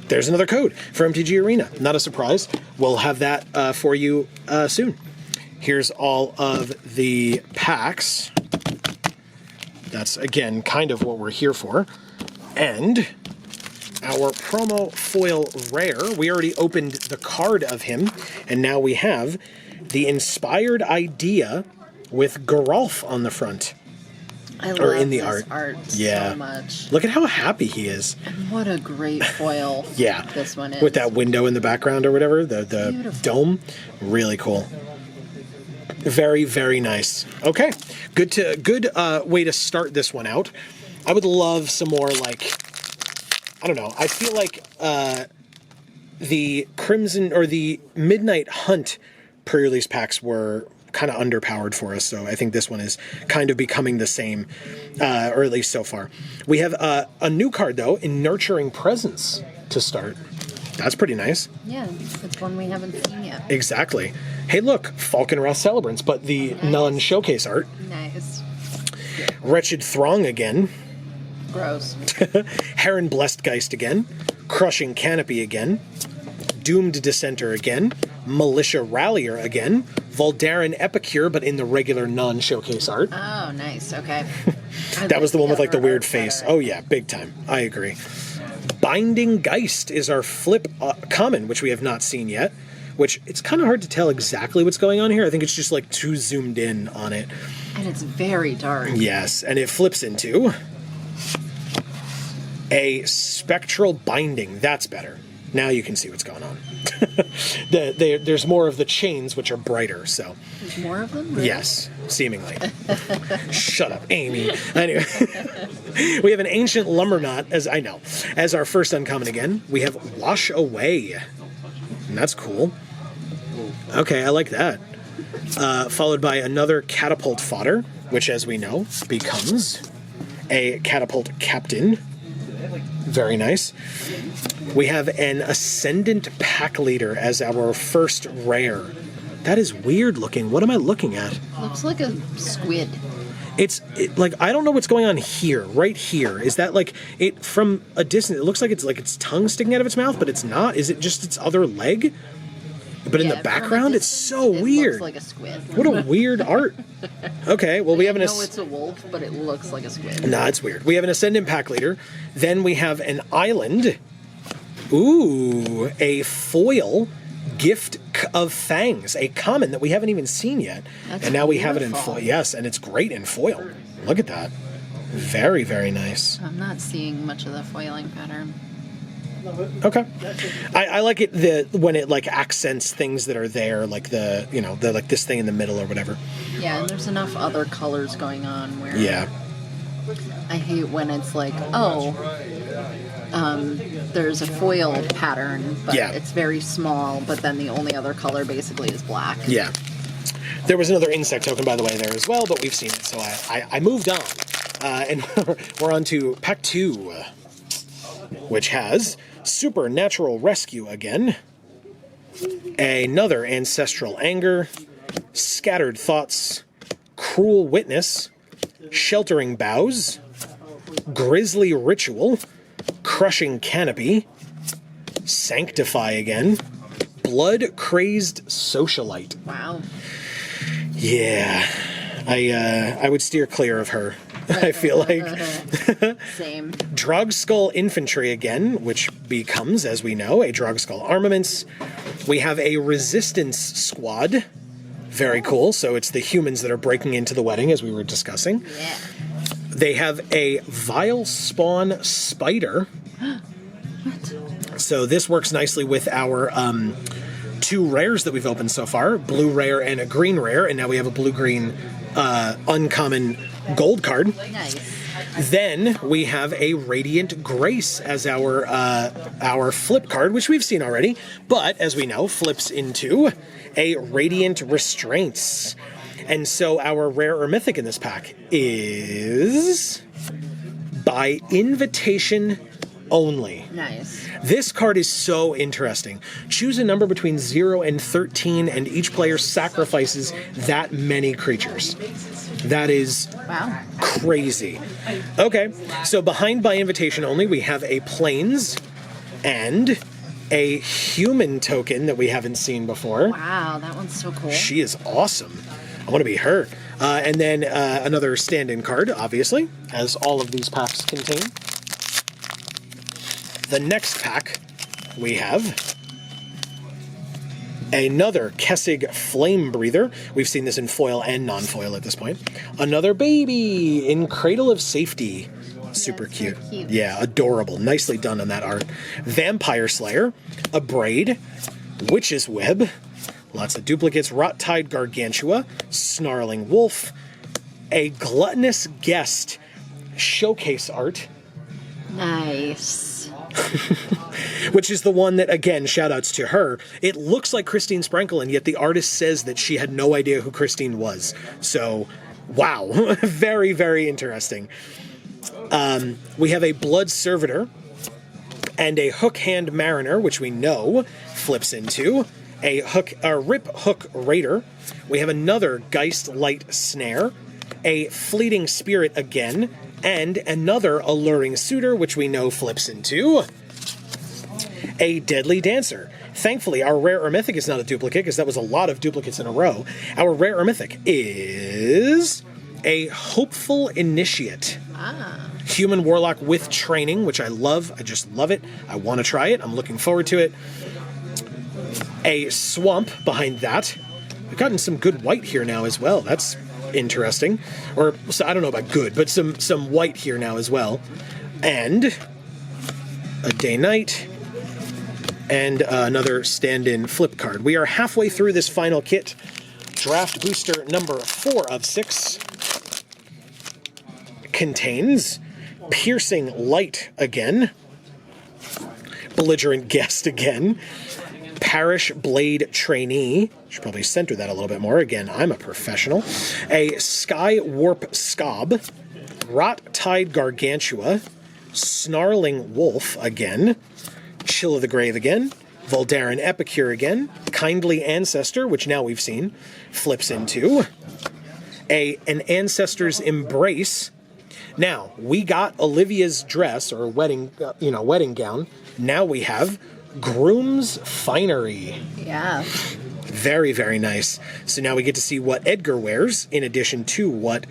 There's another code for MTG Arena. Not a surprise. We'll have that for you soon. Here's all of the packs. That's, again, kind of what we're here for. And our promo foil rare, we already opened the card of him, and now we have the Inspired Idea with Geralf on the front. I Or love in the this art. so much. Look at how happy he is. And what a great foil this one is. With that window in the background or whatever, the Beautiful. dome. Really cool. Very, very nice. Okay, good way to start this one out. I would love some more, like, I don't know. I feel like the Crimson or the Midnight Hunt pre-release packs were kind of underpowered for us, so I think this one is kind of becoming the same, or at least so far. We have a new card, though, in Nurturing Presence to start. That's pretty nice. Yeah, it's one we haven't seen yet. Exactly. Hey, look, Falkenrath Celebrants, but the non-showcase art. Nice. Wretched Throng again. Gross. Heron Blessed Geist again. Crushing Canopy again. Doomed Dissenter again. Militia Rallier again. Voldaren Epicure, but in the regular non-showcase art. Oh, nice. Okay. That was the one with, like, the weird art face. better. Oh, yeah, big time. I agree. Binding Geist is our flip common, which we have not seen yet, which it's kind of hard to tell exactly what's going on here. I think it's just, like, too zoomed in on it. And it's very dark. Yes, and it flips into a Spectral Binding. That's better. Now you can see what's going on. There's more of the chains, which are brighter, so. There's more of them? Really? Yes, seemingly. Shut up, Amy. Anyway, we have an Ancient Lumberknot, as our first uncommon again. We have Wash Away, and that's cool. Okay, I like that. Followed by another Catapult Fodder, which, as we know, becomes a Catapult Captain. Very nice. We have an Ascendant Pack Leader as our first rare. That is weird looking. What am I looking at? Looks like a squid. Like, I don't know what's going on here, right here. Is that like it from a distance? It looks like it's its tongue sticking out of its mouth, but it's not. Is it just its other leg? But in the background, it's so weird. It looks like a squid. What a weird art. Okay, well, we have I know it's a wolf, but it looks like a squid. Nah, it's weird. We have an Ascendant Pack Leader. Then we have an Island. Ooh, a foil Gift of Fangs, a common that we haven't even seen yet. And now we have it in foil. Yes, and it's great in foil. Look at that. Very, very nice. I'm not seeing much of the foiling pattern. Okay. I like it when it like accents things that are there, like the like this thing in the middle or whatever. Yeah, and there's enough other colors going on where I hate when it's like, there's a foil pattern, but it's very small, but then the only other color basically is black. Yeah. There was another insect token, by the way, there as well, but we've seen it, so I moved on. And we're on to Pack 2, which has Supernatural Rescue again, another Ancestral Anger, Scattered Thoughts, Cruel Witness, Sheltering Boughs, Grisly Ritual, Crushing Canopy, Sanctify again, Blood Crazed Socialite. Wow. Yeah, I would steer clear of her. I feel like. Same. Drogskull Infantry again, which becomes, as we know, a Drogskull Armaments. We have a Resistance Squad. Very cool. So it's the humans that are breaking into the wedding, as we were discussing. Yeah. They have a Vile Spawn Spider. What? So this works nicely with our 2 rares that we've opened so far, blue rare and a green rare, and now we have a blue-green uncommon gold card. Nice. Then we have a Radiant Grace as our flip card, which we've seen already, but as we know, flips into a Radiant Restraints. And so our rare or mythic in this pack is by invitation only. Nice. This card is so interesting. Choose a number between 0 and 13, and each player sacrifices that many creatures. That is crazy. Okay, so behind by invitation only, we have a Plains and a human token that we haven't seen before. Wow, that one's so cool. She is awesome. I want to be her. And then another stand-in card, obviously, as all of these packs contain. The next pack, we have another Kessig Flame Breather. We've seen this in foil and non-foil at this point. Another baby in Cradle of Safety. Super cute. So cute. Yeah, adorable. Nicely done on that art. Vampire Slayer, a Braid, Witch's Web, lots of duplicates, Rot-Tide Gargantua, Snarling Wolf, a Gluttonous Guest showcase art. Nice. Which is the one that, again, shout-outs to her. It looks like Christine Sprinkle, and yet the artist says that she had no idea who Christine was. So, wow. Very, very interesting. We have a Blood Servitor and a Hook Hand Mariner, which we know flips into a Rip Hook Raider. We have another Geist Light Snare, a Fleeting Spirit again, and another Alluring Suitor, which we know flips into a Deadly Dancer. Thankfully, our rare or mythic is not a duplicate, because that was a lot of duplicates in a row. Our rare or mythic is a Hopeful Initiate. Human Warlock with training, which I love. I just love it. I want to try it. I'm looking forward to it. A Swamp behind that. We've gotten some good white here now as well. That's interesting. Or, so I don't know about good, but some white here now as well. And a Day-Night. And another stand-in flip card. We are halfway through this final kit. Draft booster number 4 of 6 contains Piercing Light again, Belligerent Guest again, Parish Blade Trainee, should probably center that a little bit more, again, I'm a professional, a Sky Warp Scob, Rot-Tide Gargantua, Snarling Wolf again, Chill of the Grave again, Voldaren Epicure again, Kindly Ancestor, which now we've seen, flips into an Ancestor's Embrace. Now, we got Olivia's dress, or wedding gown. Now we have Groom's Finery. Yeah. Very, very nice. So now we get to see what Edgar wears, in addition to what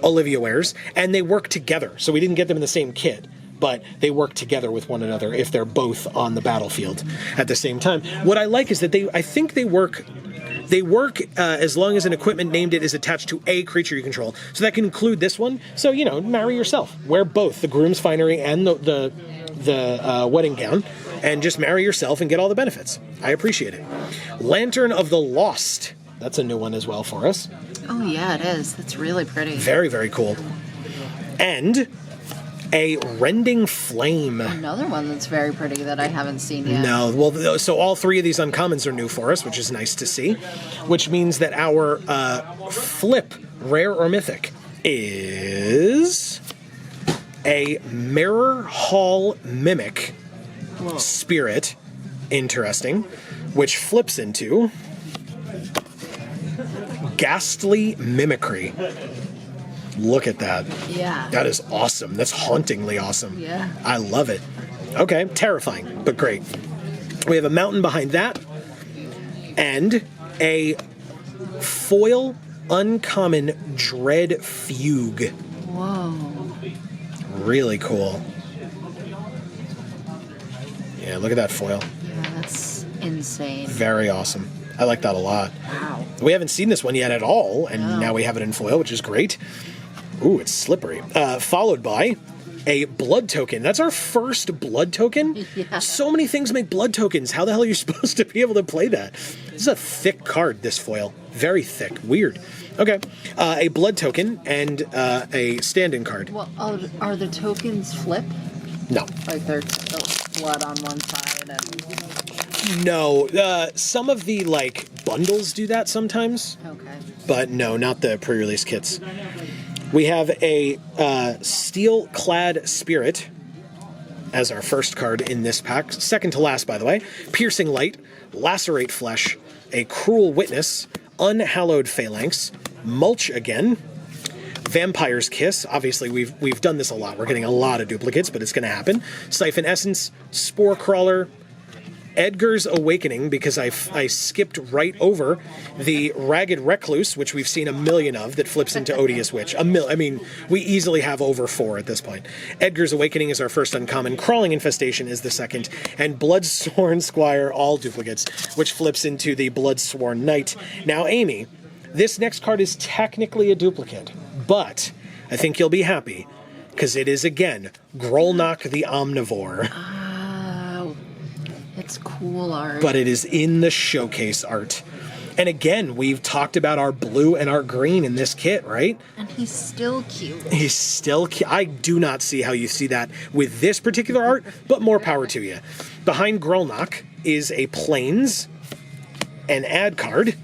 Olivia wears, and they work together. So we didn't get them in the same kit, but they work together with one another if they're both on the battlefield at the same time. What I like is that I think they work as long as an equipment named it is attached to a creature you control. So that can include this one. So, marry yourself. Wear both the Groom's Finery and the wedding gown, and just marry yourself and get all the benefits. I appreciate it. Lantern of the Lost. That's a new one as well for us. Oh, yeah, it is. That's really pretty. Very, very cool. And a Rending Flame. Another one that's very pretty that I haven't seen yet. No, well, so all 3 of these uncommons are new for us, which is nice to see. Which means that our flip rare or mythic is a Mirror Hall Mimic Spirit. Interesting. Which flips into Ghastly Mimicry. Look at that. Yeah. That is awesome. That's hauntingly awesome. Yeah. I love it. Okay, terrifying, but great. We have a mountain behind that, and a foil uncommon Dread Fugue. Whoa. Really cool. Yeah, look at that foil. Yeah, that's insane. Very awesome. I like that a lot. Wow. We haven't seen this one yet at all, and now we have it in foil, which is great. Ooh, it's slippery. Followed by a blood token. That's our first blood token? Yeah. So many things make blood tokens. How the hell are you supposed to be able to play that? This is a thick card, this foil. Very thick. Weird. Okay. A blood token and a stand-in card. Well, are the tokens flip? No. Like they're blood on one side and... No. Some of the, bundles do that sometimes. Okay. But no, not the pre-release kits. We have a Steel-Clad Spirit as our first card in this pack. Second to last, by the way. Piercing Light, Lacerate Flesh, a Cruel Witness, Unhallowed Phalanx, Mulch again, Vampire's Kiss. Obviously, we've done this a lot. We're getting a lot of duplicates, but it's going to happen. Siphon Essence, Spore Crawler, Edgar's Awakening, because I skipped right over the Ragged Recluse, which we've seen a million of, that flips into Odious Witch. I mean, we easily have over 4 at this point. Edgar's Awakening is our first uncommon, Crawling Infestation is the second, and Bloodsworn Squire, all duplicates, which flips into the Bloodsworn Knight. Now, Amy, this next card is technically a duplicate, but I think you'll be happy, because it is, again, Garlock the Omnivore. It's cool art. But it is in the showcase art. And again, we've talked about our blue and our green in this kit, right? And he's still cute. He's still cute. I do not see how you see that with this particular art, but more power to you. Behind Garlock is a Plains, an ad card,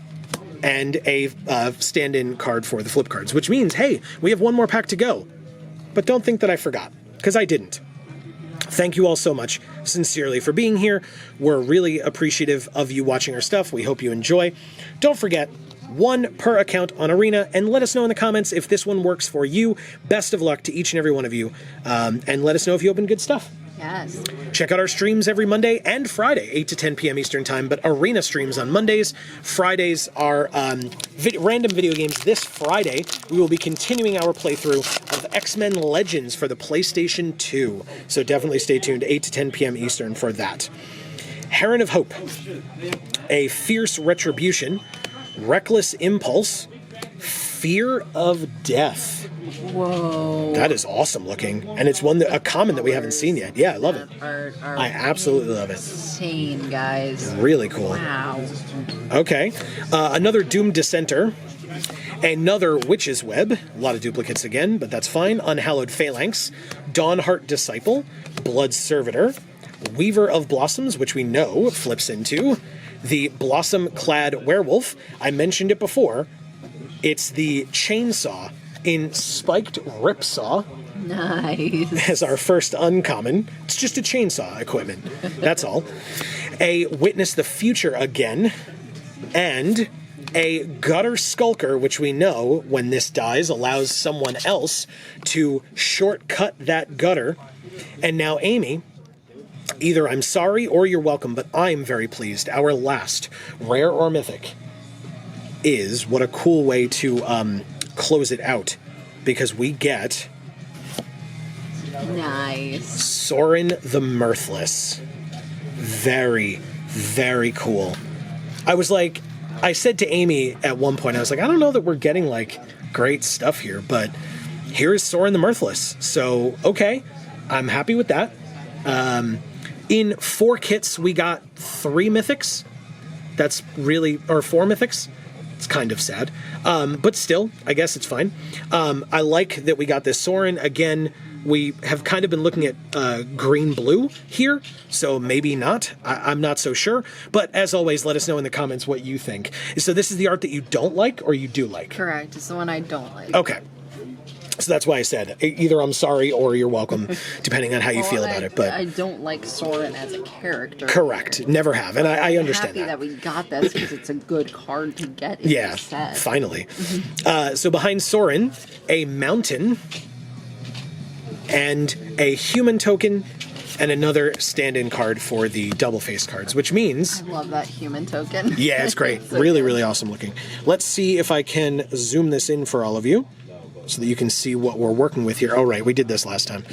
and a stand-in card for the flip cards, which means, hey, we have one more pack to go. But don't think that I forgot, because I didn't. Thank you all so much, sincerely, for being here. We're really appreciative of you watching our stuff. We hope you enjoy. Don't forget, 1 per account on Arena, and let us know in the comments if this one works for you. Best of luck to each and every one of you, and let us know if you open good stuff. Yes. Check out our streams every Monday and Friday, 8 to 10 p.m. Eastern Time, but Arena streams on Mondays. Fridays are random video games. This Friday, we will be continuing our playthrough of X-Men Legends for the PlayStation 2. So definitely stay tuned, 8 to 10 p.m. Eastern for that. Heron of Hope, a Fierce Retribution, Reckless Impulse, Fear of Death. Whoa. That is awesome looking. And it's a common that we haven't seen yet. Yeah, I love it. I absolutely love it. Insane, guys. Really cool. Wow. Okay. Another Doomed Dissenter. Another Witch's Web. A lot of duplicates again, but that's fine. Unhallowed Phalanx. Dawnheart Disciple. Blood Servitor. Weaver of Blossoms, which we know flips into the Blossom-clad Werewolf. I mentioned it before. It's the chainsaw in Spiked Ripsaw. Nice. As our first uncommon. It's just a chainsaw equipment. That's all. A Witness the Future again. And a Gutter Skulker, which we know, when this dies, allows someone else to shortcut that gutter. And now, Amy, either I'm sorry or you're welcome, but I'm very pleased. Our last rare or mythic is, what a cool way to close it out, because we get nice Sorin the Mirthless. Very, very cool. I said to Amy at one point, I was like, I don't know that we're getting like great stuff here, but here is Sorin the Mirthless. So, okay, I'm happy with that. In 4 kits, we got 3 mythics. That's really, or 4 mythics. It's kind of sad. But still, I guess it's fine. I like that we got this Sorin. Again, we have kind of been looking at green-blue here, so maybe not. I'm not so sure. But as always, let us know in the comments what you think. So this is the art that you don't like or you do like? Correct. It's the one I don't like. Okay. So that's why I said either I'm sorry or you're welcome, depending on how you feel about it. But I don't like Sorin as a character. Correct. Never have. And I understand I'm happy that we got this because it's a good card to get in the set. Finally. So behind Sorin, a Mountain, and a Human token, and another stand-in card for the double face cards, which means... I love that Human token. Yeah, it's great. Really, really awesome looking. Let's see if I can zoom this in for all of you, so that you can see what we're working with here. Oh, right, we did this last time.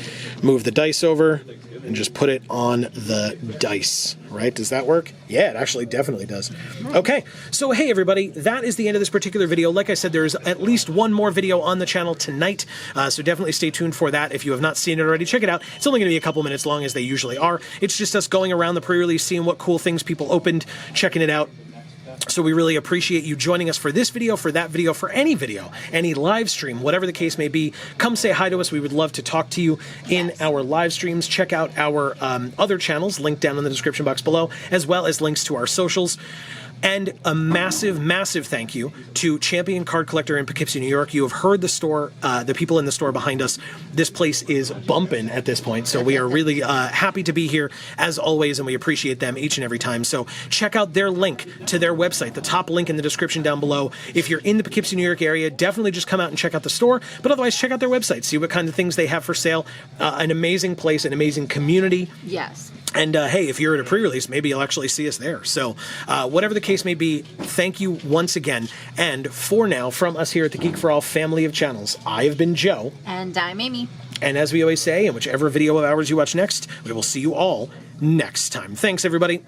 Move the dice over and just put it on the dice, right? Does that work? Yeah, it actually definitely does. Okay, so hey everybody, that is the end of this particular video. Like I said, there's at least one more video on the channel tonight, so definitely stay tuned for that. If you have not seen it already, check it out. It's only going to be a couple minutes long, as they usually are. It's just us going around the pre-release, seeing what cool things people opened, checking it out. So we really appreciate you joining us for this video, for that video, for any live stream, whatever the case may be. Come say hi to us. We would love to talk to you in our live streams. Check out our other channels, linked down in the description box below, as well as links to our socials. And a massive, massive thank you to Champion Card Collector in Poughkeepsie, New York. You have heard the store, the people in the store behind us. This place is bumping at this point, so we are really happy to be here, as always, and we appreciate them each and every time. So check out their link to their website, the top link in the description down below. If you're in the Poughkeepsie, New York area, definitely just come out and check out the store, but otherwise check out their website, see what kind of things they have for sale. An amazing place, an amazing community. Yes. And hey, if you're at a pre-release, maybe you'll actually see us there. So whatever the case may be, thank you once again. And for now, from us here at the Geek for All family of channels, I have been Joe. And I'm Amy. And as we always say, in whichever video of ours you watch next, we will see you all next time. Thanks, everybody.